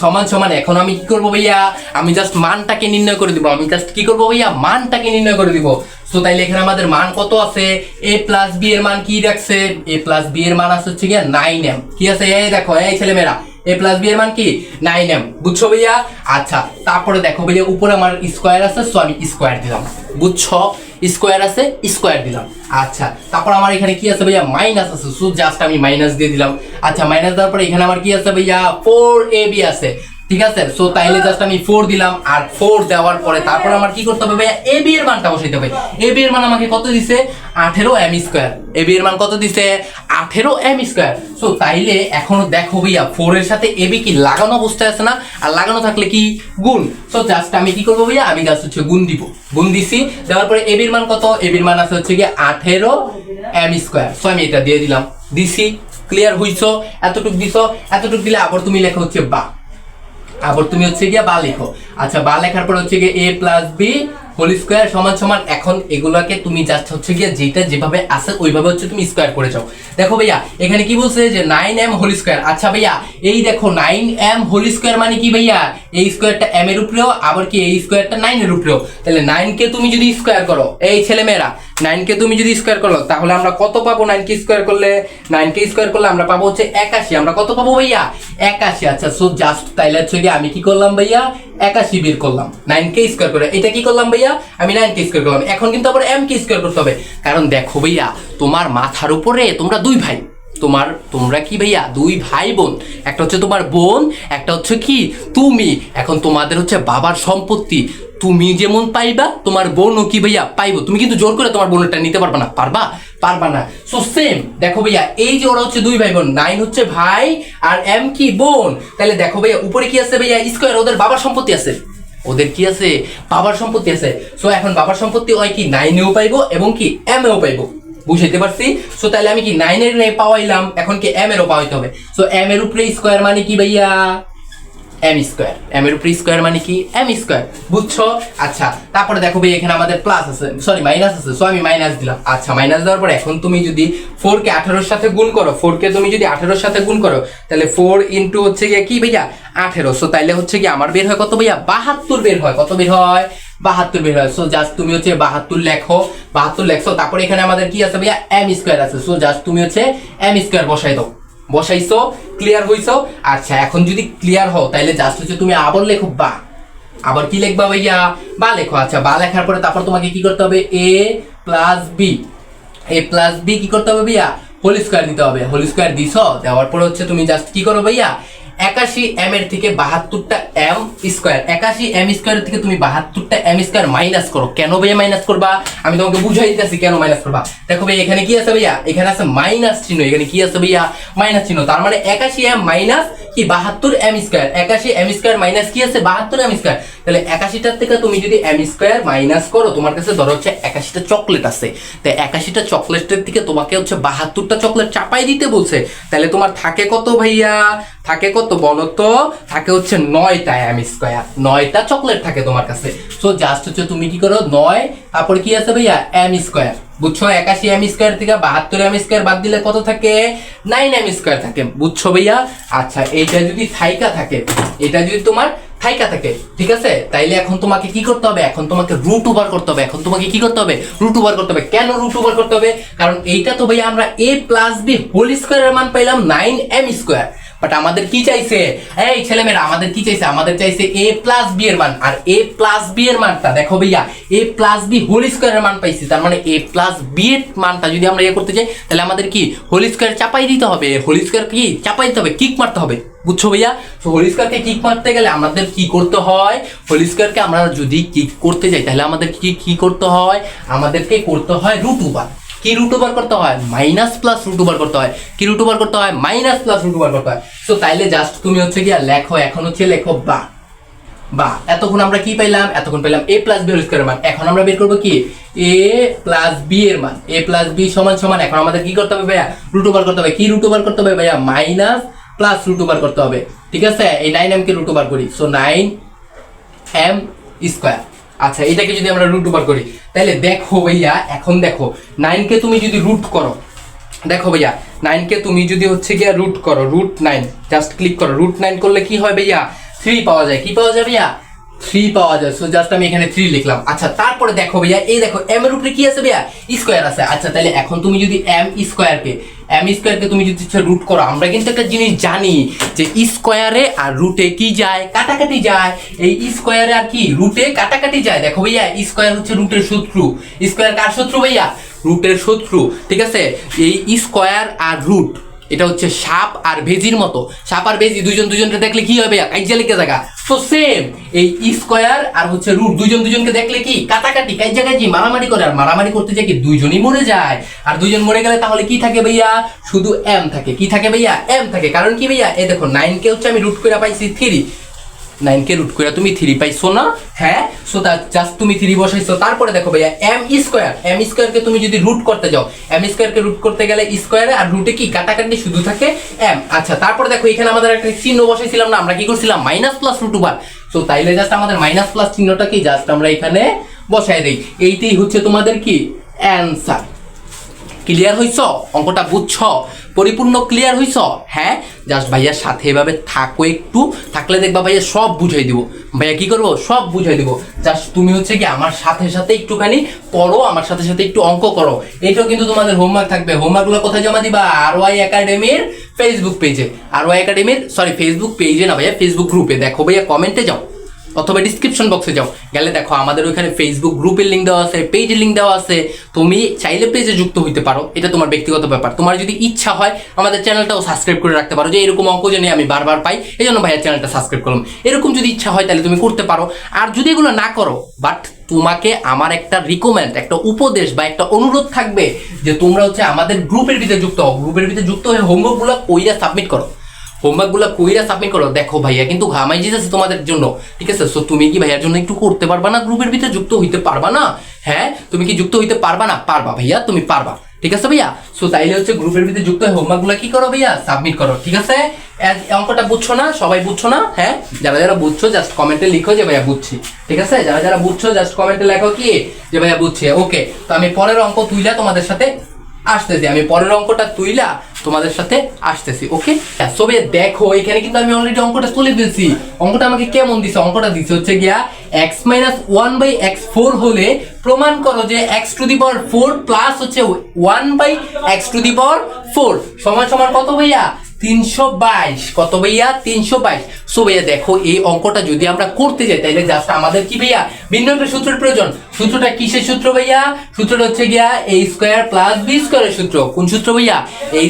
সমান সমান, এখন আমি কি করবো ভাইয়া? আমি জাস্ট মানটাকে নির্ণয় করে দিব। আমি জাস্ট কি করবো ভাইয়া? মানটাকে নির্ণয় করে দিব। সো তাইলে এখানে আমাদের মান কত আছে, a প্লাস b এর মান কি রাখছে, a প্লাস b এর মান আছে হচ্ছে গিয়া 9m। কি আছে এই দেখো এই ছেলেমেয়েরা, a প্লাস b এর মান কি 9m, বুঝছো ভাইয়া? আচ্ছা তারপরে দেখো ভাইয়া উপরে আমার স্কয়ার আছে, সো আমি স্কয়ার দিলাম, বুঝছো? স্কয়ার আছে, স্কয়ার দিলাম। আচ্ছা তারপর আমার এখানে কি আছে ভাইয়া, মাইনাস আছে, সো জাস্ট আমি মাইনাস দিয়ে দিলাম। আচ্ছা মাইনাস দেওয়ার পরে এখানে আমার কি আছে ভাইয়া, 4ab আছে, ঠিক আছে? সো তাইলে জাস্ট আমি 4 দিলাম, আর 4 দেওয়ার পরে তারপর আমার কি করতে হবে ভাইয়া, ab এর মানটা বসাইতে হবে। ab এর মান আমাকে কত দিছে, 18m স্কয়ার। ab এর মান কত দিছে, 18m স্কয়ার। সো তাইলে এখনো দেখো ভাইয়া 4 এর সাথে ab কি লাগানো অবস্থায় আছে না, আর লাগানো থাকলে কি গুণ। সো জাস্ট আমি কি করব ভাইয়া, আমি জাস্ট হচ্ছে গুণ দিব, গুণ দিছি, দেওয়ার পরে ab এর মান কত, ab এর মান আছে হচ্ছে কি 18m স্কয়ার। সো আমি এটা দিয়ে দিলাম, দিছি। ক্লিয়ার হইছো? এতটুক দিছো, এতটুক দিলে আবার তুমি লেখা হচ্ছে বা, আবার তুমি হচ্ছে গিয়া বা লিখো। আচ্ছা বা লেখার পর হচ্ছে গিয়ে a plus B whole square সমান সমান, এখন এগুলোকে তুমি জাস্ট হচ্ছে গিয়া যেটা যেভাবে আছে ওইভাবে হচ্ছে তুমি স্কয়ার করে যাও। দেখো ভাইয়া এখানে কি বলছে যে 9m হোল স্কয়ার। আচ্ছা ভাইয়া এই দেখো 9m হোল স্কয়ার মানে কি ভাইয়া, এই স্কয়ারটা m এর উপরেও, আবার কি এই স্কয়ারটা 9 এর উপরেও। তাহলে 9 কে তুমি যদি স্কয়ার করো, এই ছেলেমেয়েরা 9 কে তুমি যদি স্কয়ার করো তাহলে আমরা কত পাবো, 9 কে স্কয়ার করলে, 9 কে স্কয়ার করলে আমরা পাবো হচ্ছে 81। আমরা কত পাবো ভাইয়া, 81। আচ্ছা সো জাস্ট তাইলে হচ্ছে গিয়ে আমি কি করলাম ভাইয়া, 81 বের করলাম 9 কে স্কয়ার করে। এটা কি করলাম ভাইয়া, আমি 9 কে স্কয়ার করলাম। এখন কিন্তু আবার m কে স্কয়ার করতে হবে, কারণ দেখো ভাইয়া তোমার মাথার উপরে তোমরা দুই ভাই, তোমরা কি ভাইয়া দুই ভাই বোন, একটা হচ্ছে তোমার বোন, একটা হচ্ছে কি তুমি। এখন তোমাদের হচ্ছে বাবার সম্পত্তি, তুমি যেমন পাইবা তোমার বোনও কি ভাইয়া পাইবো। তুমি কিন্তু জোর করে তোমার বোনটা নিতে পারবা না, পারবা না। সো সেম দেখো ভাইয়া এই যে ওরা হচ্ছে দুই ভাই বোন, 9 হচ্ছে ভাই আর m কি বোন। তাহলে দেখো ভাইয়া উপরে কি আছে ভাইয়া, স্কয়ার, ওদের বাবার সম্পত্তি আছে, ওদের কি আছে, বাবার সম্পত্তি আছে। সো এখন বাবার সম্পত্তি হয় কি 9 এও পাইবো এবং কি m এও পাইবো, বুঝাইতে পারছি? সো তাহলে আমি কি 9 এর পাওয়াইলাম, এখন কি m এরও পাওয়াইতে হবে। সো m এর উপরে স্কয়ার মানে কি ভাইয়া, m স্কয়ার, m এর উপরে স্কয়ার মানে কি m স্কয়ার, বুঝছো? আচ্ছা তারপরে দেখো ভাই এখানে আমাদের প্লাস আছে, সরি মাইনাস আছে, সো আমি মাইনাস দিলাম। আচ্ছা মাইনাস দেওয়ার পর এখন তুমি যদি 4 কে 18 এর সাথে গুণ করো, 4 কে তুমি যদি 18 এর সাথে গুণ করো তাহলে 4 ইনটু হচ্ছে গিয়ে কি ভাইয়া 18। সো তাইলে হচ্ছে কি আমার বের হয় কত ভাইয়া, 72 বের হয়। কত বের হয়, 72 বের হয়। সো জাস্ট তুমি হচ্ছে 72 লেখো, 72 লেখছো। তারপরে এখানে আমাদের কি আছে ভাইয়া, m স্কয়ার আছে। সো জাস্ট তুমি হচ্ছে m স্কয়ার বসাই দাও, বসাইছো। ক্লিয়ার হইছো? আচ্ছা এখন যদি ক্লিয়ার হও তাহলে জাস্ট হচ্ছে তুমি আবার লেখো বা, আবার কি লিখবা ভাইয়া, বা লেখো। আচ্ছা বা লেখার পরে তারপর তোমাকে কি করতে হবে, a প্লাস বি কি করতে হবে ভাইয়া, হোল স্কয়ার দিতে হবে। হোল স্কয়ার দিছো, দেওয়ার পর হচ্ছে তুমি জাস্ট কি করো ভাইয়া, 81m এর থেকে 72টা m স্কয়ার, 81m স্কয়ারের থেকে তুমি 72টা m স্কয়ার মাইনাস করো। কেন ভাইয়া মাইনাস করবা, আমি তোমাকে বুঝাই দিতেছি কেন মাইনাস করবা। দেখো ভাই এখানে কি আছে ভাইয়া, এখানে আছে মাইনাস চিহ্ন, এখানে কি আছে ভাইয়া, মাইনাস চিহ্ন। তার মানে 81m মাইনাস কি 72m square, 81m square minus কি আছে 72m স্কয়ার। তাহলে 81টার থেকে তুমি যদি m স্কয়ার মাইনাস করো, তোমার কাছে ধরো হচ্ছে 81টা চকলেট আছে, তাই 81টা চকলেটের থেকে তোমাকে হচ্ছে 72টা চকলেট চাপাই দিতে বলছে। তাহলে তোমার থাকে কত ভাইয়া, থাকে কত বলো তো, থাকে হচ্ছে 9টা m স্কয়ার, 9টা চকলেট থাকে তোমার কাছে। সো জাস্ট হচ্ছে তুমি কি করো 9, তারপর কি আছে ভাইয়া m স্কয়ার, বুঝছো? 81m স্কয়ার থেকে 72m স্কয়ার বাদ দিলে কত থাকে, 9m স্কয়ার থাকে, বুঝছো ভাইয়া? আচ্ছা এইটা যদি থাইকা থাকে, এটা যদি তোমার থাইকা থাকে, ঠিক আছে, তাইলে এখন তোমাকে কি করতে হবে, এখন তোমাকে রুট ওভার করতে হবে। এখন তোমাকে কি করতে হবে, রুট ওভার করতে হবে। কেন রুট ওভার করতে হবে, কারণ এইটা তো ভাইয়া আমরা a প্লাস বি হোল স্কয়ারের মান পাইলাম 9m স্কয়ার, বাট আমাদের কি চাইছে, এই ছেলেমেয়েরা আমাদের কি চাইছে, আমাদের চাইছে a প্লাস বি এর মান। আর a প্লাস বি এর মানটা দেখো ভাইয়া a প্লাস বি হোল স্কয়ারের মান পাইছি, তার মানে a প্লাস বি এর মানটা যদি আমরা ইয়ে করতে চাই তাহলে আমাদের কি হোল স্কয়ার চাপাই দিতে হবে, হোল স্কয়ার কি চাপাই দিতে হবে, কিক মারতে হবে, বুঝছো ভাইয়া? তো হোল স্কয়ারকে কিক মারতে গেলে আমাদের কি করতে হয়, হোল স্কয়ারকে আমরা যদি কিক করতে যাই তাহলে আমাদের কি করতে হয়, আমাদেরকে করতে হয় রুট ওভার। কি রুট ওভার করতে হয়, মাইনাস প্লাস রুট ওভার করতে হয়। কি রুট ওভার করতে হয়, মাইনাস প্লাস রুট ওভার করতে হয়। সো তাইলে জাস্ট তুমি হচ্ছে গিয়া লেখো, এখন হচ্ছে লেখো বা এতক্ষণ আমরা কি পাইলাম, এতক্ষণ পেলাম a প্লাস বি হোল স্কয়ারের মান। এখন আমরা বের করবো কি a প্লাস বি এর মান, a প্লাস বি সমান সমান, এখন আমাদের কি করতে হবে ভাইয়া, রুট ওভার করতে হবে। কি রুট ওভার করতে হবে ভাইয়া, মাইনাস প্লাস রুট ওভার করতে হবে, ঠিক আছে? এই 9m কে রুট ওভার করি, সো 9m স্কয়ার। আচ্ছা এটাকে যদি আমরা রুট ওভার করি তাহলে দেখো ভাইয়া, এখন দেখো 9 কে তুমি যদি রুট করো, দেখো ভাইয়া 9 কে তুমি যদি হচ্ছে গিয়া রুট করো, √9 জাস্ট ক্লিক করো, √9 করলে কি হয় ভাইয়া 3 পাওয়া যায়। কি পাওয়া যায় ভাইয়া 3 পাওয়া যায়। সো জাস্ট আমি এখানে 3 লিখলাম। আচ্ছা তারপরে দেখো ভাইয়া, এই দেখো m এর উপরে কি আছে ভাইয়া, স্কয়ার আছে। আচ্ছা তাহলে এখন তুমি যদি m স্কয়ারকে তুমি যদি রুট করো, আমরা কিন্তু একটা জিনিস জানি যে স্কয়ারে আর রুটে কি যায়, কাটাকাটি যায়। এই স্কয়ারে আর কি রুটে কাটাকাটি যায়। দেখো ভাইয়া, স্কয়ার হচ্ছে রুটের শত্রু। স্কয়ার কার শত্রু ভাইয়া? রুটের শত্রু। ঠিক আছে, এই স্কয়ার আর রুট এটা হচ্ছে সাপ আর ভেজির মতো। সাপ আর ভেজি দুজনকে দেখলে কি হবে, কাইজা লেগে জায়গা। তো সেম এই স্কয়ার আর হচ্ছে রুট দুজনকে দেখলে কি কাটাকাটি, কাইজাকাজি, মারামারি করে। আর মারামারি করতে যায় কি দুইজনই মরে যায়। আর দুইজন মরে গেলে তাহলে কি থাকে ভাইয়া? শুধু এম থাকে। কি থাকে ভাইয়া? এম থাকে। কারণ কি ভাইয়া, এই দেখো 9 কে হচ্ছে আমি রুট করে পাইছি 3, 9 কে রুট করে তুমি 3 পাইছো না? হ্যাঁ, সো দ্যাট জাস্ট তুমি 3 বসাইছো। তারপরে দেখো ভাইয়া m স্কয়ার কে তুমি যদি রুট করতে যাও, m স্কয়ার কে রুট করতে গেলে স্কয়ারে আর রুটে কি কাটাকাটি শুধু থাকে m। আচ্ছা তারপরে দেখো এখানে আমাদের একটা চিহ্ন বসাইছিলাম না, আমরা কি করছিলাম? Minus plus root over. So তাইলে জাস্ট আমাদের মাইনাস প্লাস চিহ্নটা কি জাস্ট আমরা এখানে বসাই দেই। এইটাই হচ্ছে তোমাদের কি অ্যানসার। ক্লিয়ার হইছ? অঙ্কটা বুঝছো? পরিপূর্ণ ক্লিয়ার হইছ? হ্যাঁ, জাস্ট ভাইয়ার সাথে এভাবে থাকো, একটু থাকলে দেখবা ভাইয়া সব বুঝাই দিব। ভাইয়া কি করবো? সব বুঝাই দিব। জাস্ট তুমি হচ্ছে কি আমার সাথে একটুখানি পড়ো, আমার সাথে একটু অঙ্ক করো। এটাও কিন্তু তোমাদের হোমওয়ার্ক থাকবে। হোমওয়ার্কগুলো কোথায় জমা দিবা? RY একাডেমির ফেসবুক পেজে। RY একাডেমির ফেসবুক পেজে না ভাইয়া, ফেসবুক গ্রুপে। দেখো ভাইয়া কমেন্টে যাও অথবা ডিসক্রিপশন বক্সে যাও, গেলে দেখো আমাদের ওইখানে ফেসবুক গ্রুপের লিঙ্ক দেওয়া আছে, পেজের লিঙ্ক দেওয়া আছে। তুমি চাইলে পেজে যুক্ত হইতে পারো, এটা তোমার ব্যক্তিগত ব্যাপার। তোমার যদি ইচ্ছা হয় আমাদের চ্যানেলটাও সাবস্ক্রাইব করে রাখতে পারো, যে এরকম অঙ্ক জানি আমি বারবার পাই, এই জন্য ভাইয়া চ্যানেলটা সাবস্ক্রাইব করলাম। এরকম যদি ইচ্ছা হয় তাহলে তুমি করতে পারো। আর যদি এগুলো না করো, বাট তোমাকে আমার একটা রিকমেন্ড, একটা উপদেশ বা একটা অনুরোধ থাকবে যে তোমরা হচ্ছে আমাদের গ্রুপের ভিতরে যুক্ত হও। গ্রুপের ভিতরে যুক্ত হয়ে হোমওয়ার্কগুলো কইরা সাবমিট করো। সাবমিট করো। দেখো ভাইয়া কিন্তু ঘামাই যেতেছে তোমাদের জন্য। ঠিক আছে, সো তুমি কি ভাইয়ার জন্য একটু করতে পারবা না? গ্রুপের ভিতরে যুক্ত হইতে পারবা না? হ্যাঁ, তুমি কি যুক্ত হইতে পারবা না? পারবা ভাইয়া, তুমি পারবা। ঠিক আছে ভাইয়া, সো তাইলে হচ্ছে গ্রুপের ভিতরে যুক্ত হয়ে হোমওয়ার্কগুলো কি করো ভাইয়া? সাবমিট করো। ঠিক আছে, অঙ্কটা বুঝছো না? সবাই বুঝছো না? হ্যাঁ, যারা বুঝছো জাস্ট কমেন্টে লিখো যে ভাইয়া বুঝছি। ঠিক আছে, যারা বুঝছো জাস্ট কমেন্টে লেখো কি যে ভাইয়া বুঝছি। ওকে, তো আমি পরের অঙ্ক তুইলা তোমাদের সাথে আসতেছি। তোমাদের সাথে আসতেছি। ওকে, সবে দেখো এখানে কিন্তু আমি অলরেডি অঙ্কটা তুলে ফেলছি। অঙ্কটা আমাকে কেমন দিছে? অঙ্কটা দিছে হচ্ছে গিয়া x - 1/x4 হলে প্রমাণ করো যে x⁴ প্লাস হচ্ছে 1/x⁴ সমান সমান কত ভাইয়া? 322। কত ভাইয়া? 322। সো ভাইয়া দেখো এই অঙ্কটা যদি আমরা করতে যাই তাহলে জাস্ট আমাদের কি ভাইয়া ভিন্ন একটা সূত্রের প্রয়োজন। সূত্রটা কিসের সূত্র ভাইয়া? সূত্রটা হচ্ছে গিয়া a² + b² এর সূত্র। কোন সূত্র ভাইয়া? a²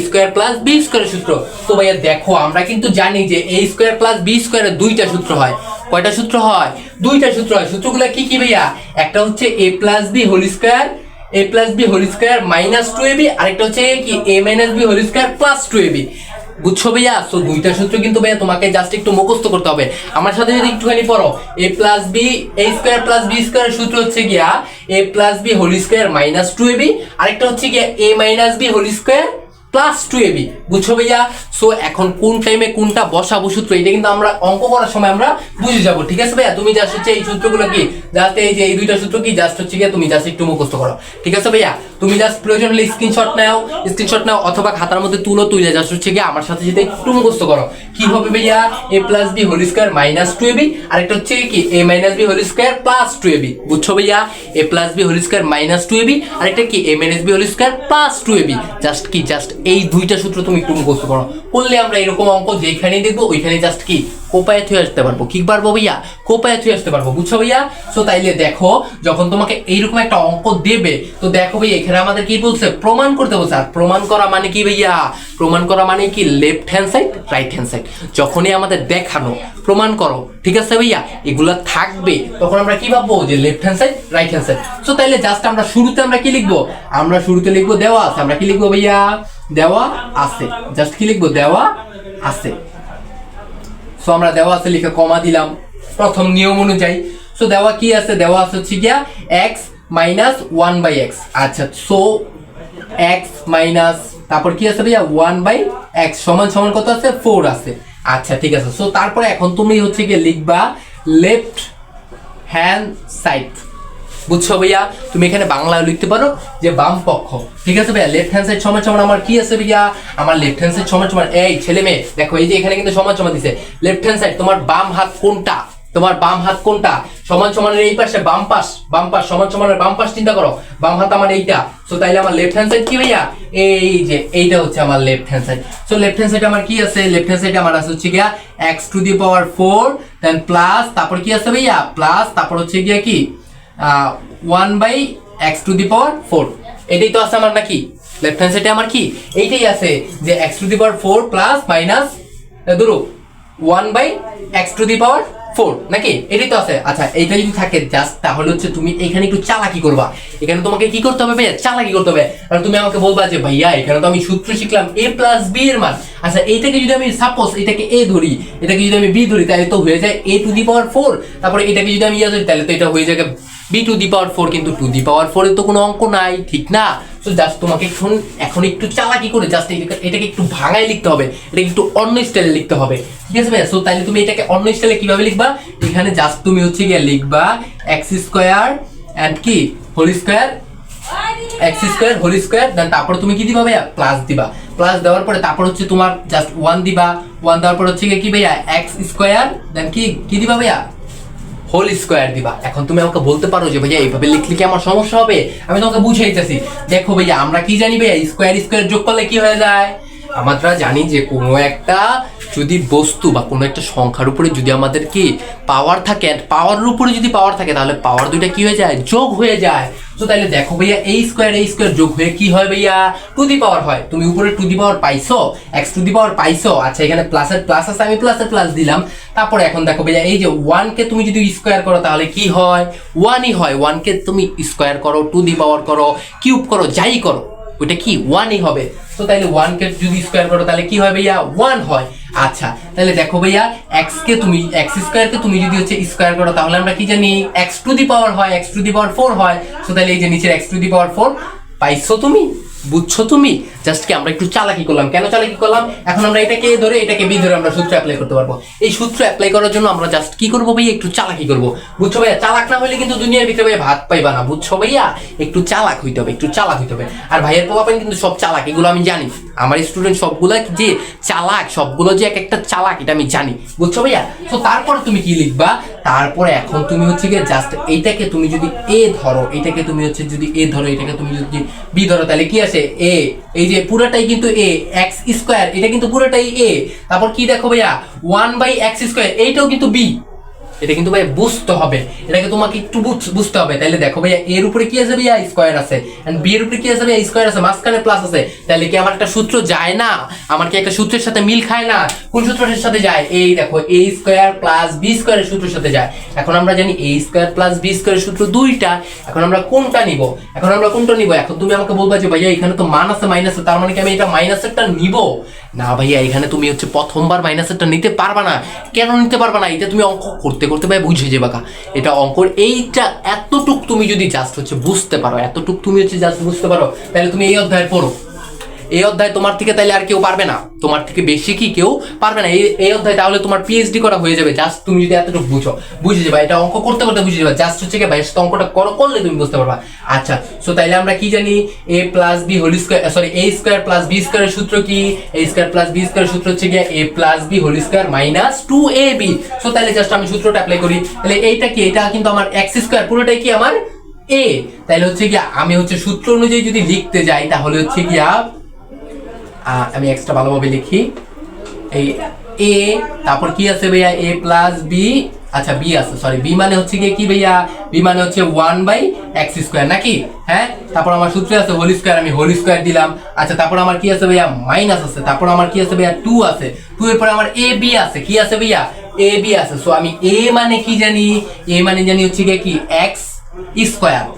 + b² এর সূত্র। তো ভাইয়া দেখো আমরা কিন্তু জানি যে a² + b² এর দুইটা সূত্র হয়। কয়টা সূত্র হয়? দুইটা সূত্র হয়। সূত্রগুলো কি কি ভাইয়া? একটা হচ্ছে a + b² -2ab, আরেকটা হচ্ছে কি a - b² + 2ab। বুঝছো ভাইয়া? সো দুইটা সূত্র কিন্তু ভাইয়া তোমাকে জাস্ট একটু মুখস্থ করতে হবে। আমার সাথে যদি একটুখানি পড়ো, a + b a² + b² এর সূত্র হচ্ছে গিয়া a + b² -2ab, আরেকটা হচ্ছে গিয়া a - b² + 2ab। বুঝছো ভাইয়া? সো এখন কোন টাইমে কোনটা বসাবো সূত্র, এটা কিন্তু আমরা অঙ্ক করার সময় আমরা বুঝে যাবো। ঠিক আছে ভাইয়া, তুমি জাস্ট হচ্ছে এই সূত্রগুলো কি জাস্ট এই যে এই দুইটা সূত্র কি জাস্ট হচ্ছে গিয়া তুমি জাস্ট একটু মুখস্থ করো। ঠিক আছে ভাইয়া, তুমি জাস্ট প্রয়োজন হলে স্ক্রিনশট নাও অথবা খাতার মধ্যে তুলে জাস্ট হচ্ছে গিয়া আমার সাথে সাথে একটু মুখস্থ করো। কি হবে ভাইয়া? a + b² -2ab, আরেকটা হচ্ছে কি a - b² + 2ab। বুঝছো ভাইয়া? a + b² -2ab, আরেকটা কি a - b² + 2ab। জাস্ট কি জাস্ট এই দুইটা সূত্র তুমি একটু মুখস্থ করো, করলে আমরা এরকম অঙ্ক যেখানেই দেখবো ওইখানে জাস্ট কি কোপায় থুয়ে আসতে পারবো। কি পারবো ভাইয়া? কোপায় থুয়ে আসতে পারবো। বুঝছো ভাইয়া? সো তাইলে দেখো যখন তোমাকে এইরকম একটা অঙ্ক দেবে, তো দেখো ভাইয়া এখানে আমাদের কি বলছে? প্রমাণ করতে বলছে। আর প্রমাণ করা মানে কি ভাইয়া? প্রমাণ করা মানে কি left hand side, right hand side. যখনই আমাদের দেখানো প্রমাণ করো, ঠিক আছে ভাইয়া, এগুলা থাকবে, তখন আমরা কি ভাববো? যে left hand side, right hand side. So তাইলে জাস্ট আমরা শুরুতে কি লিখবো? আমরা শুরুতে লিখবো দেওয়া আছে। আমরা কি লিখবো ভাইয়া? দেওয়া আছে। জাস্ট কি লিখবো? দেওয়া আছে। সো আমরা দেওয়া আছে লিখে কমা দিলাম প্রথম নিয়ম অনুযায়ী। সো দেওয়া কি আছে? দেওয়া আছে হচ্ছে গিয়া x - 1/x। আচ্ছা, সো x মাইনাস তারপর কি আছে ভাইয়া? 1/x সমান সমান কত আছে? 4 আছে। আচ্ছা ঠিক আছে। সো তারপরে এখন তুমি হচ্ছে গিয়ে লিখবা লেফট হ্যান্ড সাইড। বুঝছো ভাইয়া? তুমি এখানে বাংলায় লিখতে পারো যে বাম পক্ষ। ঠিক আছে ভাইয়া, লেফট হ্যান্ড সাইড সমান সমান আমার কি আছে ভাইয়া? আমার লেফট হ্যান্ড সাইড সমান সমান এই ছেলে মেয়ে দেখো এই যে এখানে কিন্তু সমান সমান দিছে। লেফট হ্যান্ড সাইড তোমার বাম হাত কোনটা? তোমার বাম হাত কোনটা? সমান সমানের এই পাশে বাম পাশ সমান সমানের বাম পাশ চিন্তা করো, বাম হাত আমার এইটা। সো তাইলে আমার লেফট হ্যান্ড সাইড কি ভাইয়া? এই যে এইটা হচ্ছে আমার left hand side. So left hand side আমার কি আছে? লেফট হ্যান্ড সাইড আমার আছে হচ্ছে গিয়া x⁴ দেন প্লাস তারপর কি আছে ভাইয়া? প্লাস তারপর হচ্ছে গিয়া কি 1/x⁴। এটাই তো আছে আমার নাকি? লেফট হ্যান্ড সাইডে আমার কি এইটাই আছে যে x⁴ প্লাস মাইনাস ধরো 1/x⁴ নাকি? এটাই তো আছে। আচ্ছা এইটা যদি থাকে জাস্ট তাহলে হচ্ছে তুমি এখানে একটু চালাকি করবা। এখানে তোমাকে কি করতে হবে ভাইয়া? চালাকি করতে হবে। আর তুমি আমাকে বলবা যে ভাইয়া এখানে তো আমি সূত্র শিখলাম a + b এর মান। আচ্ছা এইটাকে যদি আমি সাপোজ এটাকে a ধরি, এটাকে যদি আমি b ধরি, তাহলে তো হয়ে যায় a⁴। তারপরে এটাকে যদি আমি ধরি তাহলে তো এটা হয়ে যায় b⁴, কিন্তু 2⁴ এর তো কোনো অঙ্ক নাই, ঠিক না? তো জাস্ট তোমাকে এখন একটু চালাকি করে জাস্ট এটাকে একটু ভাঙায় লিখতে হবে, এটাকে একটু অন্য স্টাইলে লিখতে হবে, ঠিক আছে ভাইয়া? সো তাহলে তুমি এটাকে অন্য স্টাইলে কিভাবে লিখবা? এখানে জাস্ট তুমি হচ্ছে গিয়ে লিখবা x² এন্ড কি whole square, x² whole square, then তারপর তুমি কি দিবা ভাইয়া? প্লাস দিবা। প্লাস দেওয়ার পরে তারপর হচ্ছে তোমার জাস্ট 1 দিবা। 1 দেওয়ার পর হচ্ছে কি ভাইয়া? x² দেন কি দিবা ভাইয়া? হোল স্কয়ার দিবা। এখন তুমি আমাকে বলতে পারো যে ভাইয়া এইভাবে লিখলে কি আমার সমস্যা হবে? আমি তোমাকে বুঝাইতেছি। দেখো ভাইয়া আমরা কি জানি ভাইয়া? স্কয়ার যোগ করলে কি হয়ে যায়? আমরা জানি যে কোনো একটা যদি বস্তু বা কোনো একটা সংখ্যার উপরে যদি আমাদের কি পাওয়ার থাকে, পাওয়ারের উপরে যদি পাওয়ার থাকে তাহলে পাওয়ার দুইটা কি হয়ে যায়? যোগ হয়ে যায়। তো তাহলে দেখো ভাইয়া এই স্কয়ার যোগ হয়ে কি হয় ভাইয়া? টু দি পাওয়ার হয়। তুমি উপরে টু দি পাওয়ার পাইছো, x⁴ পাইছো। আচ্ছা এখানে প্লাসের প্লাস আছে, আমি প্লাসের প্লাস দিলাম। তারপরে এখন দেখো ভাইয়া এই যে 1 কে তুমি যদি স্কয়ার করো তাহলে কি হয়? 1ই হয়। 1 কে তুমি স্কয়ার করো, টু দি পাওয়ার করো, কিউব করো, যাই করো, ওইটা কি 1ই হবে। তো তাহলে 1 কে যদি স্কয়ার করো তাহলে কি হয় ভাইয়া? 1 হয়। আচ্ছা তাহলে দেখো ভাইয়া x² কে তুমি যদি হচ্ছে স্কয়ার করো তাহলে আমরা কি জানি? x⁴ হয়, x⁴ হয়। সো তাহলে এই যে নিচের x⁴ পাইছো তুমি, বুঝছো তুমি? জাস্ট কি আমরা একটু চালাকি করলাম। কেন চালাকি করলাম? এখন আমরা এটাকে ধরে এটাকে বি ধরে আমরা সূত্র অ্যাপ্লাই করতে পারবো। এই সূত্র অ্যাপ্লাই করার জন্য আমরা জাস্ট কি করবো ভাইয়া? একটু চালাকি করবো, বুঝছো ভাইয়া? চালাক না হলে কিন্তু দুনিয়ার ভিতরে ভাইয়া ভাত পাইবা না, বুঝছো ভাইয়া? একটু চালাক হইতে হবে, একটু চালাক হইতে হবে। আর ভাইয়ের পোলাপান কিন্তু সব চালাক, এগুলো আমি জানি। আমার স্টুডেন্ট সবগুলো যে চালাক, সবগুলো যে এক একটা চালাক, এটা আমি জানি, বুঝছো ভাইয়া? তো তারপরে তুমি কি লিখবা? তারপরে এখন তুমি হচ্ছে গিয়ে জাস্ট এইটাকে তুমি যদি এ ধরো, এটাকে তুমি হচ্ছে যদি এ ধরো, এটাকে তুমি যদি বি ধরো, তাহলে কি আসে? এ। এই যে পুরোটাই কিন্তু এ, x², এটা কিন্তু পুরোটাই এ। তারপর কি দেখো ভাইয়া? 1/x², এইটাও কিন্তু বি। এটা কিন্তু ভাই বুঝতে হবে, এটাকে তোমাকে একটু বুঝতে হবে। তাহলে দেখো ভাইয়া এর উপরে কি আছে ভাইয়া? স্কয়ার আছে, এন্ড বি এর উপরে কি আছে ভাইয়া? স্কয়ার আছে, মাঝখানে প্লাস আছে। তাহলে কি আমার একটা সূত্র যায় না? আমার কি একটা সূত্রের সাথে মিল খায় না? কোন সূত্রের সাথে যায়? এই দেখো a² + b² এর সূত্রের সাথে যায়। এখন আমরা জানি a² + b² এর সূত্র দুইটা। এখন আমরা কোনটা নিব? এখন তুমি আমাকে বলবা যে ভাইয়া এখানে তো মান আছে, মাইনাস আছে, তার মানে কি আমি এটা মাইনাসেরটা নিব? না ভাইয়া এখানে তুমি হচ্ছে প্রথমবার মাইনাসেরটা নিতে পারবা না। কেন নিতে পারবা না? এটা তুমি অঙ্ক করতে করতে ভাই বুঝে যাবে। এটা অঙ্কর এইটা এতটুক তুমি যদি জাস্ট হচ্ছে বুঝতে পারো, তাহলে তুমি এই অধ্যায় পড়ো। এই অধ্যায় তোমার থেকে তাইলে আর কেউ পারবে না, তোমার থেকে বেশি কি কেউ পারবে না এই অধ্যায়। তাহলে তোমার পিএইচডি করা হয়ে যাবে জাস্ট তুমি যদি এতটুকু বুঝে যাবে। এটা অঙ্ক করতে করতে বুঝে যাবে। জাস্ট হচ্ছে কি ভাই অঙ্কটা করলে তুমি বুঝতে পারবা। আচ্ছা সো তাইলে আমরা কি জানি? a + b whole square, sorry a² + b² এর সূত্র কি? a² + b² এর সূত্র হচ্ছে কি a + b whole square - 2ab। So তাইলে জাস্ট আমি সূত্রটা অ্যাপ্লাই করি। তাহলে এইটা কি? এটা কিন্তু আমার x² পুরোটাই কি আমার a। তাইলে হচ্ছে কি আমি হচ্ছে সূত্র অনুযায়ী যদি লিখতে যাই তাহলে হচ্ছে কি আমি এক্সট্রা ভালোভাবে লিখি। এই a, তারপর কি আছে ভাইয়া? a + b, আচ্ছা b আছে, সরি b মানে হচ্ছে কি ভাইয়া? b মানে হচ্ছে 1/x² নাকি? হ্যাঁ, তারপর আমার সূত্রে আছে হোল স্কয়ার, আমি হোল স্কয়ার দিলাম। আচ্ছা তারপর আমার কি আছে ভাইয়া? মাইনাস আছে। তারপর আমার কি আছে ভাইয়া? 2 আছে। 2 এর পরে আমার ab আছে। কি আছে ভাইয়া? ab আছে। সো আমি a মানে কি জানি? a মানে জানি হচ্ছে কি x²,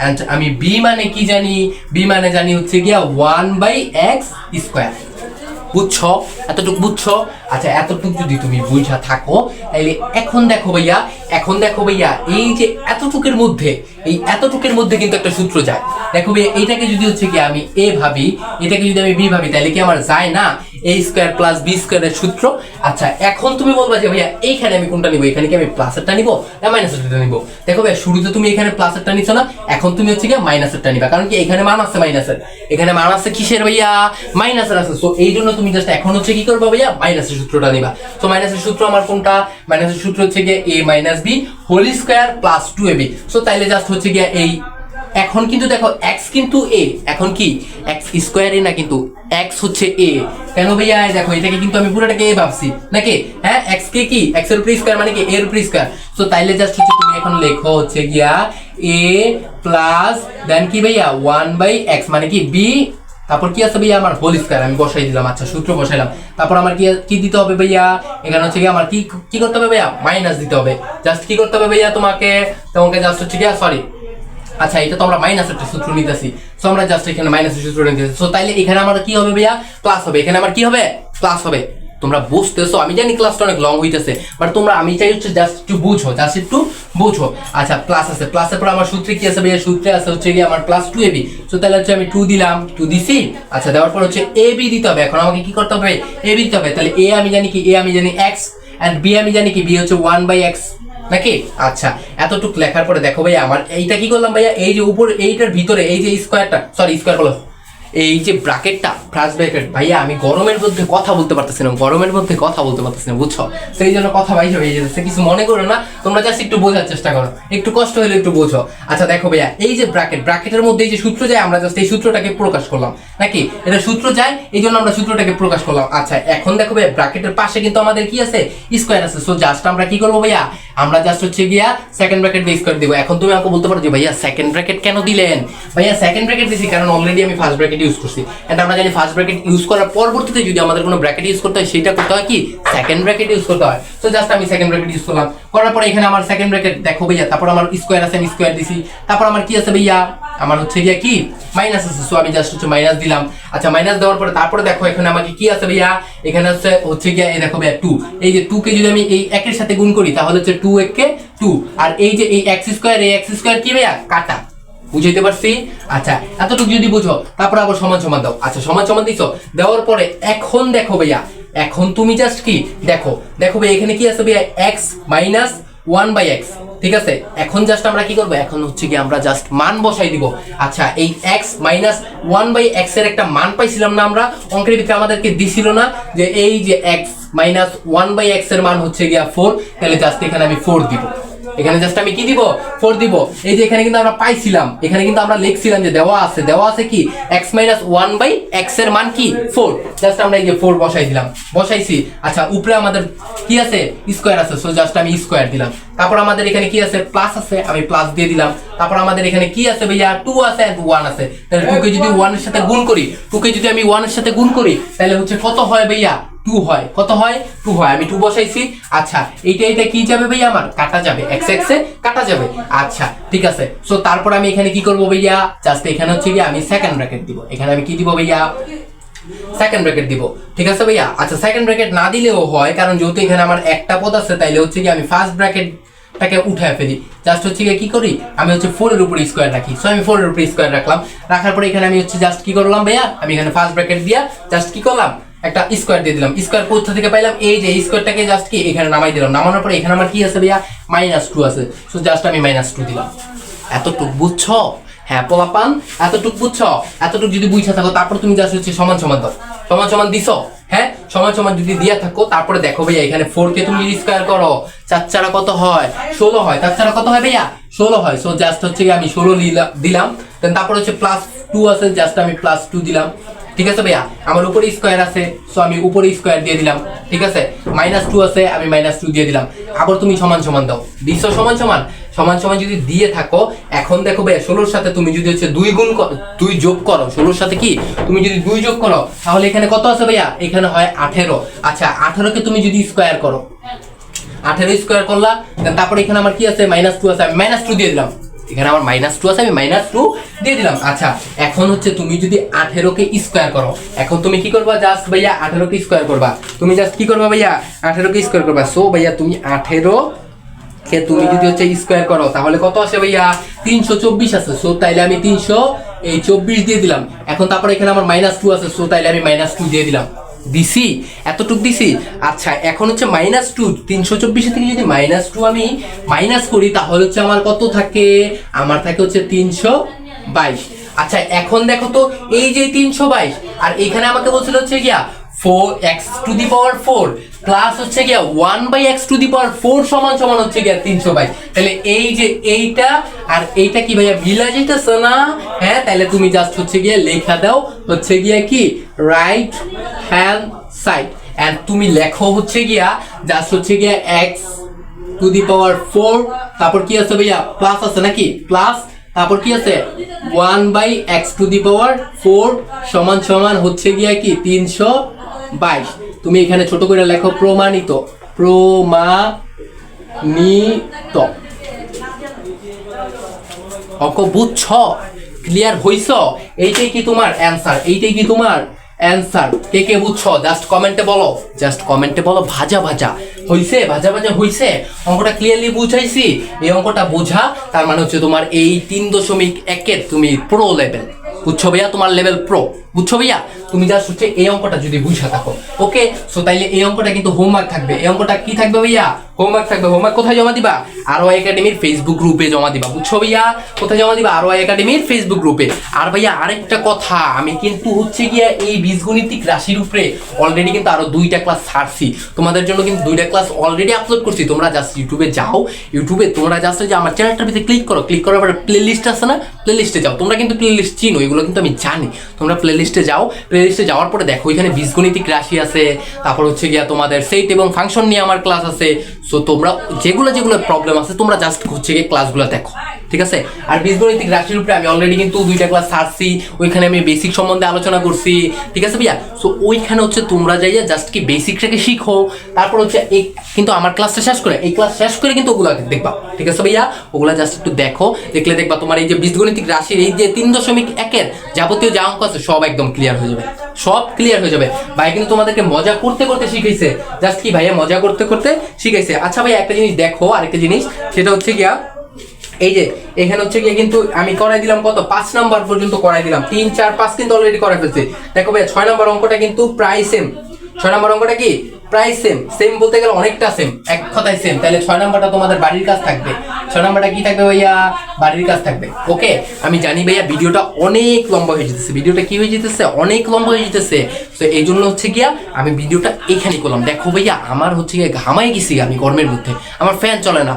এন্ড আমি b মানে কি জানি? b মানে জানি হচ্ছে গিয়া 1/x²। বুঝছো? এতটুকু বুঝছো? আচ্ছা এতটুকু যদি তুমি বুঝা থাকো তাহলে এখন দেখো ভাইয়া এই যে এতটুকের মধ্যে কিন্তু একটা সূত্র যায়। দেখো ভাইয়া এইটাকে যদি হচ্ছে কি আমি এ ভাবি, এটাকে যদি আমি বি ভাবি, তাহলে কি আমার যায় না? এ স্কোয়ার প্লাস বি স্কোয়ারের সূত্র। আচ্ছা এখন তুমি বলবা যে ভাইয়া এইখানে আমি কোনটা নিব, এখানে কি আমি প্লাসেরটা নিব না মাইনাসেরটা নিব? দেখো ভাইয়া শুরুতে তুমি এখানে প্লাসেরটা নিছো না, এখন তুমি হচ্ছে কি মাইনাসেরটা নিবা, কারণ কি এখানে মান আছে মাইনাসের, এখানে মান আছে কিসের ভাইয়া মাইনাসের আছে। সো এই জন্য তুমি জাস্ট এখন হচ্ছে কি করবা ভাইয়া মাইনাসের সূত্রটা নিবা। সো মাইনাসের সূত্র আমার কোনটা, মাইনাসের সূত্র হচ্ছে গিয়ে a minus b whole square plus 2ab। So তাইলে জাস্ট হচ্ছে গিয়ে এই এখন কিন্তু দেখো x কিন্তু a, এখন কি x স্কয়ার a না, কিন্তু x হচ্ছে a। কেন ভাইয়া দেখো এটাকে কিন্তু আমি পুরোটাকে a ভাবছি নাকি, হ্যাঁ x কে কি x এর উপর স্কয়ার মানে কি a এর উপর স্কয়ার। সো তাইলে জাস্ট হচ্ছে তুমি এখন লেখো হচ্ছে গিয়া a প্লাস দেন কি ভাইয়া 1/x মানে কি b, তারপর কি আছে ভাইয়া আমার হোল স্কয়ার আমি বসাই দিলাম। আচ্ছা সূত্র বসাইলাম, তারপর আমার কি দিতে হবে ভাইয়া, এখানে হচ্ছে কি আমার কি করতে হবে ভাইয়া মাইনাস দিতে হবে। জাস্ট কি করতে হবে ভাইয়া তোমাকে জাস্ট হচ্ছে কি সরি, আচ্ছা এটা তো আমরা মাইনাসের সূত্র নিতেছি, সো আমরা জাস্ট এখানে মাইনাসের সূত্র নিতেছি। সো তাইলে এখানে আমার কি হবে ভাইয়া প্লাস হবে, এখানে আমার কি হবে প্লাস হবে। তোমরা বুঝতেছো, আমি জানি ক্লাসটা অনেক লং হইতেছে, বাট তোমরা আমি চাই হচ্ছে জাস্ট একটু বুঝো। আচ্ছা প্লাস আছে, প্লাসের পর আমার সূত্রে কি আছে ভাইয়া, সূত্রে আছে হচ্ছে কি আমার প্লাস 2ab। সো তাহলে হচ্ছে আমি 2 দিলাম, 2 দিছি। আচ্ছা দেওয়ার পর হচ্ছে ab দিতে হবে, এখন আমাকে কি করতে হবে ab দিতে হবে। তাহলে a আমি জানি কি a আমি জানি x এন্ড b আমি জানি কি b হচ্ছে 1/x নাকি। আচ্ছা এতটুক লেখার পরে দেখো ভাইয়া আমার এইটা কি করলাম ভাইয়া, এই যে উপর এইটার ভিতরে এই যে স্কয়ারটা সরি স্কয়ার বলো এই যে ব্র্যাকেটটা ফার্স্ট ব্র্যাকেট ভাইয়া আমি গরমের মধ্যে কথা বলতে পারতেছি না, বুঝছো? সেই জন্য কথা বাইরে হয়ে যেতেছে, কিছু মনে করো না, তোমরা জাস্ট একটু বোঝার চেষ্টা করো, একটু কষ্ট হলে একটু বোঝো। আচ্ছা দেখো ভাইয়া এই যে ব্র্যাকেটের মধ্যে এই যে সূত্র যায়, আমরা জাস্ট এই সূত্রটাকে প্রকাশ করলাম নাকি, এটা সূত্র যায় এই জন্য আমরা সূত্রটাকে প্রকাশ করলাম। আচ্ছা এখন দেখো ভাইয়া ব্র্যাকেটের পাশে কিন্তু আমাদের কি আছে স্কয়ার আছে। সো জাস্ট আমরা কি করবো ভাইয়া, আমরা জাস্ট হচ্ছে গিয়া সেকেন্ড ব্র্যাকেট দিয়ে স্কয়ার দিব। এখন তুমি আমাকে বলতে পারো যে ভাইয়া সেকেন্ড ব্র্যাকেট কেন দিলেন? ভাইয়া সেকেন্ড ব্র্যাকেট দিছি কারণ অলরেডি আমি ফার্স্ট ব্র্যাকেট ইউজ করছি, এন্ড আমরা জানি ফার্স্ট ব্র্যাকেট ইউজ করার পরবর্তীতে যদি আমাদের কোনো ব্র্যাকেট ইউজ করতে হয় সেটা করতে হয় কি সেকেন্ড ব্র্যাকেট ইউজ করতে হয়। সো জাস্ট আমি সেকেন্ড ব্র্যাকেট ইউজ করলাম, করার পরে এখানে আমার সেকেন্ড ব্র্যাকেট দেখো ভাইয়া, তারপর আমার স্কয়ার আছে আমি স্কয়ার দিছি, তারপর আমার কি আছে ভাইয়া আমার হচ্ছে গিয়া কি মাইনাস আছে। সো আমি জাস্ট হচ্ছে মাইনাস দিলাম। আচ্ছা মাইনাস দেওয়ার পরে তারপরে দেখো এখানে আমাকে কি আছে ভাইয়া, এখানে হচ্ছে গিয়া এই দেখো ভাইয়া 2, এই যে 2 কে যদি আমি এই একের সাথে গুণ করি তাহলে হচ্ছে 2 একে 2, আর এই যে এই x স্কয়ার এই x স্কয়ার কি ভাইয়া কাটা, বুঝাইতে পারছি? আচ্ছা এতটুকু যদি বুঝো তারপর আবার সমান সমান দাও। আচ্ছা সমান সমান দিছো, দেওয়ার পরে এখন দেখো ভাইয়া এখন তুমি জাস্ট কি দেখো ভাইয়া এখানে কি আছে ভাইয়া x মাইনাস 1/x, ঠিক আছে? এখন জাস্ট আমরা কি করবো, এখন হচ্ছে কি আমরা জাস্ট মান বসাই দিব। আচ্ছা এই x মাইনাস 1/x এর একটা মান পাইছিলাম না আমরা অঙ্কের ভিতরে, আমাদেরকে দিছিল না যে এই যে x মাইনাস 1/x এর মান হচ্ছে গিয়া 4, তাহলে জাস্ট এখানে আমি 4 দিব, এখানে জাস্ট আমি কি দিব 4 দিব। এই যে এখানে কিন্তু আমরা পাইছিলাম, এখানে কিন্তু আমরা লিখছিলাম যে দেওয়া আছে কি x মাইনাস 1/x এর মান কি 4, জাস্ট আমরা এই যে 4 বসাইছি। আচ্ছা উপরে আমাদের কি আছে স্কয়ার আছে, সো জাস্ট আমি স্কয়ার দিলাম। তারপর আমাদের এখানে কি আছে প্লাস আছে, আমি প্লাস দিয়ে দিলাম। তারপর আমাদের এখানে কি আছে ভাইয়া 2 আছে আর 1 আছে, তাহলে 2 কে যদি 1 এর সাথে গুণ করি, 2 কে যদি আমি 1 এর সাথে গুণ করি তাহলে হচ্ছে কত হয় ভাইয়া 2 হয়, কত হয় 2 হয়, আমি 2 বসাইছি। আচ্ছা এইটা কি যাবে ভাইয়া আমার কাটা যাবে, x x এ কাটা যাবে। আচ্ছা ঠিক আছে, সো তারপর আমি এখানে কি করব ভাইয়া, জাস্ট এখানে হচ্ছে কি আমি সেকেন্ড ব্র্যাকেট দিব, এখানে আমি কি দিব ভাইয়া সেকেন্ড ব্র্যাকেট দিব, ঠিক আছে ভাইয়া? আচ্ছা সেকেন্ড ব্র্যাকেট না দিলেও হয়, কারণ যেহেতু এখানে আমার একটা পদ আছে তাইলে হচ্ছে কি আমি ফার্স্ট ব্র্যাকেটটাকে উঠায় ফেলি। জাস্ট হচ্ছে কি করি আমি হচ্ছে 4 এর উপরে স্কয়ার রাখি, সো আমি 4 এর উপরে স্কয়ার রাখলাম। রাখার পরে এখানে আমি হচ্ছে জাস্ট কি করলাম ভাইয়া, আমি এখানে ফার্স্ট ব্র্যাকেট দিয়া জাস্ট কি করলাম একটা স্কয়ার দিয়ে দিলাম। স্কয়ার কোথা থেকে পাইলাম, এই যে স্কয়ারটাকে জাস্ট কি এখানে নামাই দিলাম। নামানোর পরে এখানে আমার কি আছে ভাইয়া -2 আছে, সো জাস্ট আমি -2 দিলাম। এতটুকু বুঝছো? হ্যাঁ পোলাপান এতটুকু বুঝছো? এতটুকু যদি বুঝা থাকো তারপর তুমি জাস্ট হচ্ছে সমান সমান দাও, সমান সমান দিছো, হ্যাঁ সমান সমান যদি দিয়া থাকো তারপরে দেখো ভাইয়া এখানে 4 কে তুমি যদি স্কয়ার করো 4 চারা কত হয় 16 হয়, 4 চারা কত হয় ভাইয়া 16 হয়। সো জাস্ট হচ্ছে কি আমি 16 দিলাম, দেন তারপর হচ্ছে +2 আছে, জাস্ট আমি +2 দিলাম, ঠিক আছে ভাইয়া? আমার উপরে স্কয়ার আছে, সো আমি উপরে স্কয়ার দিয়ে দিলাম, ঠিক আছে? -2 আছে, আমি -2 দিয়ে দিলাম। আবার তুমি সমান সমান দাও, দিছো সমান সমান যদি দিয়ে থাকো, এখন দেখো ভাইয়া 16 এর সাথে তুমি যদি হচ্ছে 2 যোগ করো, 16 এর সাথে কি তুমি যদি 2 যোগ করো তাহলে এখানে কত আছে ভাইয়া, এখানে হয় 18। আচ্ছা 18 কে তুমি যদি স্কয়ার করো, 18 স্কয়ার করলা, দেন তারপর এখানে আমার কি আছে -2 আছে, আমি -2 দিয়ে দিলাম। এখানে আমার -2 আছে, আমি -2 দিয়ে দিলাম। আচ্ছা এখন হচ্ছে তুমি যদি 18 কে স্কয়ার করো, এখন তুমি কি করবা, জাস্ট ভাইয়া 18 কে স্কয়ার করবা, তুমি জাস্ট কি করবা ভাইয়া 18 কে স্কয়ার করবা। সো ভাইয়া তুমি 18 কে তুমি যদি হচ্ছে স্কয়ার করো তাহলে কত আসে ভাইয়া 324 আছে, সো তাইলে আমি 324 দিয়ে দিলাম। এখন তারপর এখানে আমার -2 আছে, সো তাইলে আমি -2 দিয়ে দিলাম। দিছি, এতটুক দিছি। আচ্ছা এখন হচ্ছে -2, 324 থেকে যদি -2 আমি মাইনাস করি তাহলে হচ্ছে আমার কত থাকে, আমার থাকে হচ্ছে 322। আচ্ছা এখন দেখো তো এই যে 322 আর এখানে আমাকে বলছিল হচ্ছে গিয়া 4x⁴ প্লাস হচ্ছে গিয়া 1/x⁴ সমান সমান হচ্ছে গিয়া 322। তাহলে এই যে এইটা আর এইটা কি ভাইয়া মিলা যাইতেছে না? হ্যাঁ, তাহলে তুমি জাস্ট হচ্ছে গিয়া লেখা দাও হচ্ছে গিয়া কি রাইট হ্যান্ড সাইড, এন্ড তুমি লেখো হচ্ছে গিয়া জাস্ট হচ্ছে গিয়া x⁴, তারপর কি আছে ভাইয়া প্লাস আছে নাকি, প্লাস তারপর কি আছে 1/x⁴ সমান সমান হচ্ছে গিয়া কি 322। তুমি এখানে ছোট করে লেখো প্রমাণিত, প্রমাণিত। অঙ্ক বুঝছ, ক্লিয়ার হইছ? এইটাই কি তোমার অ্যান্সার, এইটাই কি তোমার অ্যান্সার? কে কে বুঝছো জাস্ট কমেন্টে বলো, জাস্ট কমেন্টে বলো ভাজা ভাজা হইছে, ভাজা ভাজা হইছে। অঙ্কটা ক্লিয়ারলি বুঝাইছি, এই অঙ্কটা বোঝা তার মানে হচ্ছে তোমার এই 3.1 তুমি প্রো লেভেল, বুঝছো ভাইয়া, তোমার লেভেল প্রো, বুঝছো ভাইয়া? তুমি জাস্ট হচ্ছে এই অঙ্কটা যদি বুঝা থাকো, ওকে। সো তাইলে এই অঙ্কটা কিন্তু হোমওয়ার্ক থাকবে, এই অঙ্কটা কি থাকবে ভাইয়া? হোমওয়ার্ক থাকবে। হোমওয়ার্ক কোথায় জমা দিবা? RY একাডেমির ফেসবুক গ্রুপে জমা দিবা, বুঝছো ভাইয়া? কোথায় জমা দিবা? RY একাডেমির ফেসবুক গ্রুপে। আর ভাইয়া আরেকটা কথা, আমি কিন্তু হচ্ছে গিয়া এই বীজগণিতিক রাশির উপরে অলরেডি কিন্তু আরো 2টা ক্লাস ছাড়ছি তোমাদের জন্য, কিন্তু 2টা ক্লাস অলরেডি আপলোড করছি। তোমরা জাস্ট ইউটিউবে যাও, ইউটিউবে তোমরা জাস্ট যে আমার চ্যানেলটার ভিতরে ক্লিক করো, ক্লিক করার পরে প্লে লিস্ট আছে না, প্লে লিস্টে যাও। তোমরা কিন্তু প্লে লিস্ট চিনো, এগুলো কিন্তু আমি জানি। তোমরা প্লে লিস্টে যাও, প্লে লিস্টে যাওয়ার পরে দেখো এখানে বীজগণিতিক রাশি আছে, তারপর হচ্ছে গিয়া তোমাদের সেট এবং ফাংশন নিয়ে আমার ক্লাস আছে। সো তোমরা যেগুলো যেগুলো প্রবলেম আছে তোমরা জাস্ট হচ্ছে গিয়ে ক্লাসগুলো দেখো, ঠিক আছে? আর বীজগণিতিক রাশির উপরে আমি অলরেডি কিন্তু 2টা ক্লাস ছাড়ছি, ওইখানে আমি বেসিক সম্বন্ধে আলোচনা করছি, ঠিক আছে ভাইয়া? সো ওইখানে হচ্ছে তোমরা যাইয়া জাস্ট কি বেসিকটাকে শিখো, তারপর হচ্ছে এই কিন্তু আমার ক্লাসটা শেষ করে, এই ক্লাস শেষ করে কিন্তু ওগুলো দেখবা, ঠিক আছে ভাইয়া? ওগুলা জাস্ট একটু দেখো, দেখলে দেখবা তোমার এই যে বীজগণিতিক রাশির এই যে 3.1 যাবতীয় যা অঙ্ক আছে সব একদম ক্লিয়ার হয়ে যাবে, সব ক্লিয়ার হয়ে যাবে। ভাই কিন্তু তোমাদেরকে মজা করতে করতে শিখাইছে, জাস্ট কি ভাইয়া মজা করতে করতে শিখাইছে। আচ্ছা ভাই একটা জিনিস দেখো, আরেকটা জিনিস সেটা হচ্ছে গিয়া এই যে এখানে হচ্ছে গিয়ে কিন্তু আমি করাই দিলাম কত 5 নাম্বার পর্যন্ত করাই দিলাম, 3 4 5 কিন্তু অলরেডি করাই ফেলছি। দেখো ভাই 6 নাম্বার অঙ্কটা কিন্তু প্রায় সেম, 6 নাম্বার অঙ্কটা কি প্রায় সেম, সেম বলতে গেলে অনেকটা সেম, এক কথায় সেম। তাহলে 6 নাম্বারটা তোমাদের বাড়ির কাজ থাকবে, 6 নাম্বারটা কি থাকবে ভাইয়া? বাড়ির কাজ থাকবে, ওকে। আমি জানি ভাইয়া ভিডিওটা অনেক লম্বা হয়ে যেতেছে, ভিডিওটা কি হয়ে যেতেছে অনেক লম্বা হয়ে যেতেছে। তো এই জন্য হচ্ছে গিয়া আমি ভিডিওটা এখানেই করলাম। দেখো ভাইয়া আমার হচ্ছে গিয়ে ঘামাই গেছি আমি গরমের মধ্যে, আমার ফ্যান চলে না,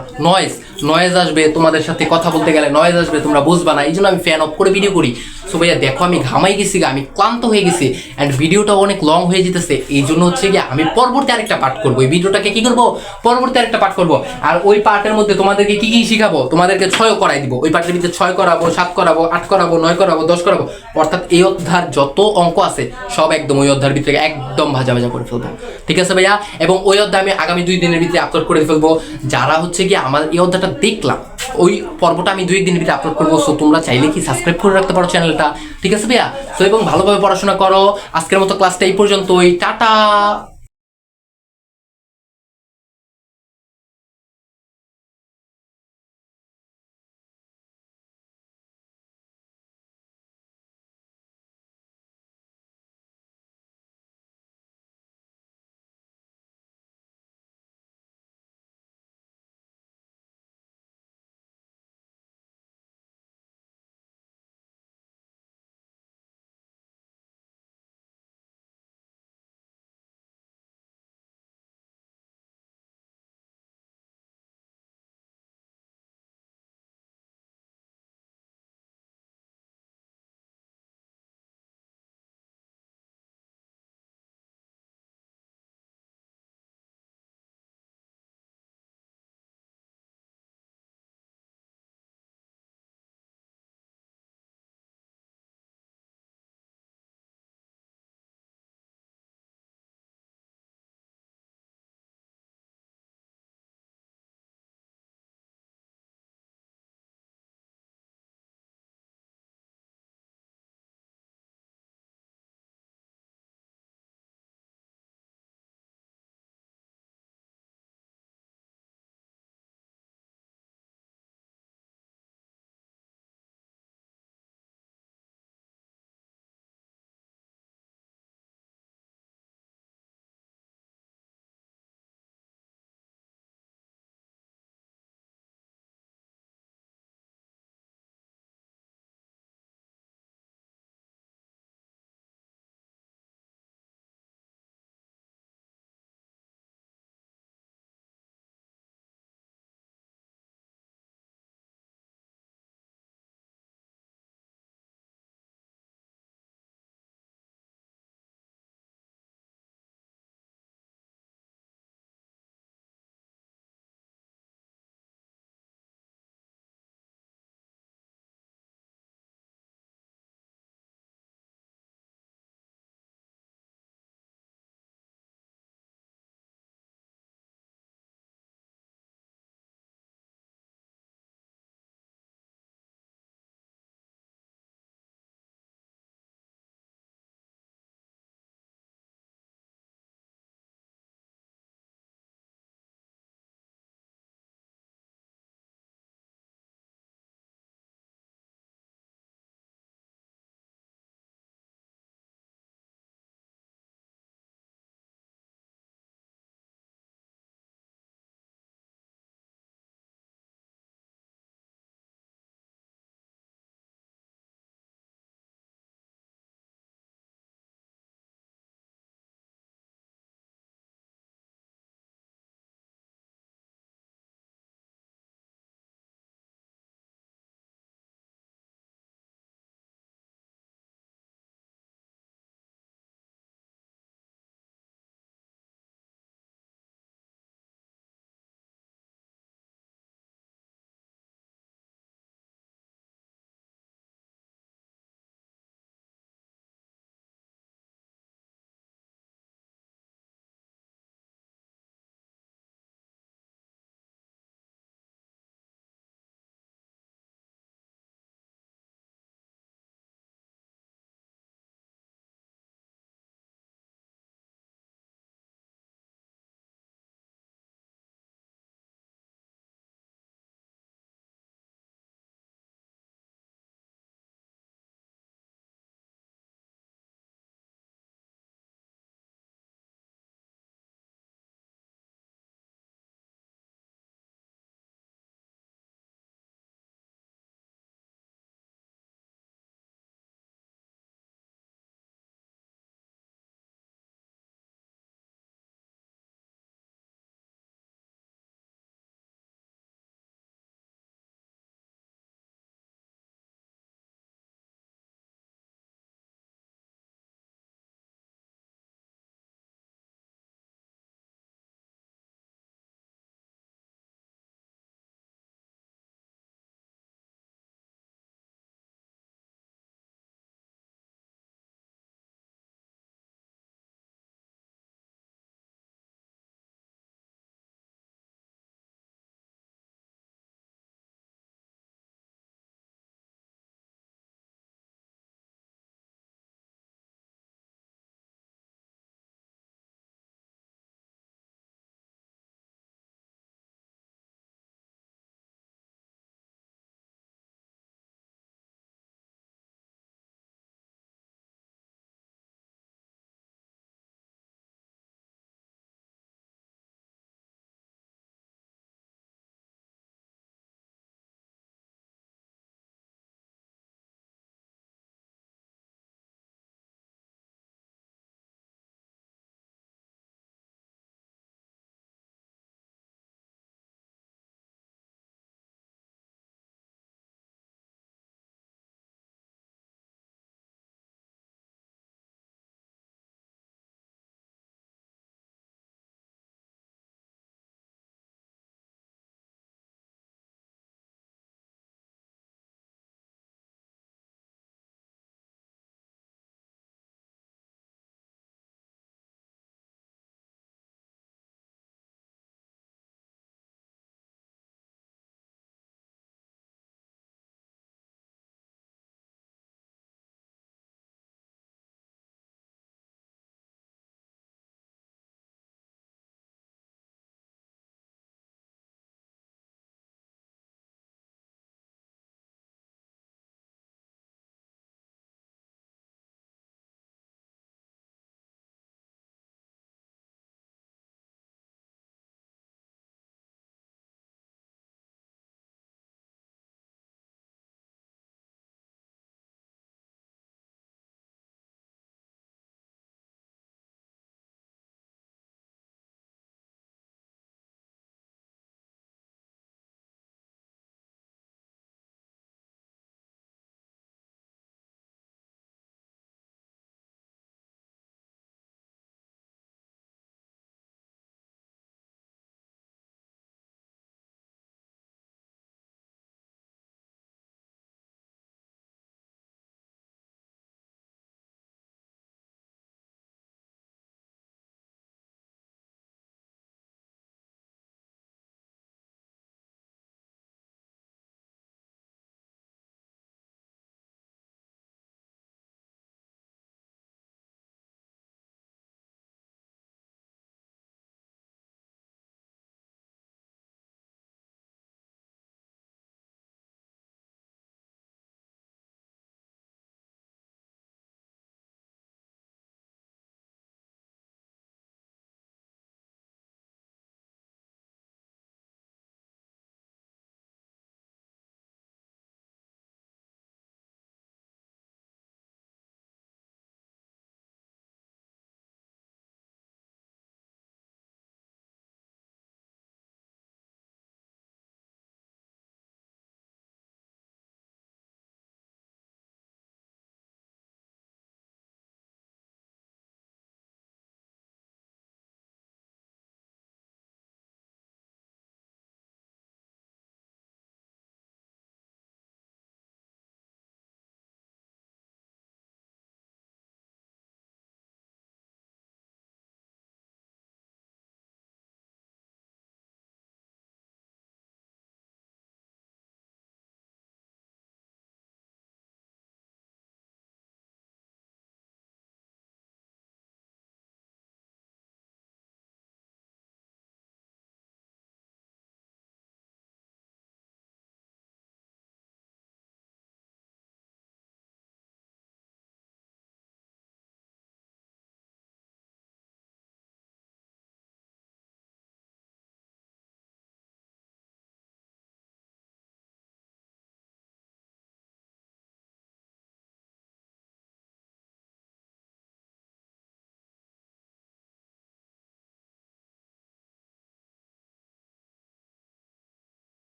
নয়েজ আসবে, তোমাদের সাথে কথা বলতে গেলে নয়েজ আসবে, তোমরা বুঝবা না, এই জন্য আমি ফ্যান অফ করে ভিডিও করি। সো ভাইয়া দেখো আমি ঘামাই গেছি, আমি ক্লান্ত হয়ে গেছি, অ্যান্ড ভিডিওটা অনেক লং হয়ে যেতেছে। এই জন্য হচ্ছে গিয়ে আমি পরবর্তী আরেকটা পার্ট করবো, এই ভিডিওটাকে কি করবো পরবর্তী আরেকটা পার্ট করবো। আর ওই পার্টের মধ্যে তোমাদেরকে কি কি শিখাবো, তোমাদেরকে 6 করাই দিব, ওই পার্টের ভিতরে 6 করাবো, 7 করাবো, 8 করাবো, 9 করাবো, 10 করাবো, অর্থাৎ এই অধ্যায়ের যত অঙ্ক আছে সব একদম ওই অধ্যায়ের ভিতরে একদম ভাজা ভাজা করে ফেলবো, ঠিক আছে ভাইয়া? এবং ওই অধ্যায় আমি আগামী 2 দিনের ভিতরে আপলোড করে ফেলবো। যারা হচ্ছে গিয়ে আমার এই অধ্যায়টা দেখলাম, ওই পর্বটা আমি 2 দিনের ভিতরে আপলোড করবো। সো তোমরা চাইলে কি সাবস্ক্রাইব করে রাখতে পারো চ্যানেলটা, ঠিক আছে ভাইয়া? সো এবং ভালোভাবে পড়াশোনা করো। আজকের মতো ক্লাসটা এই পর্যন্তই, টাটা।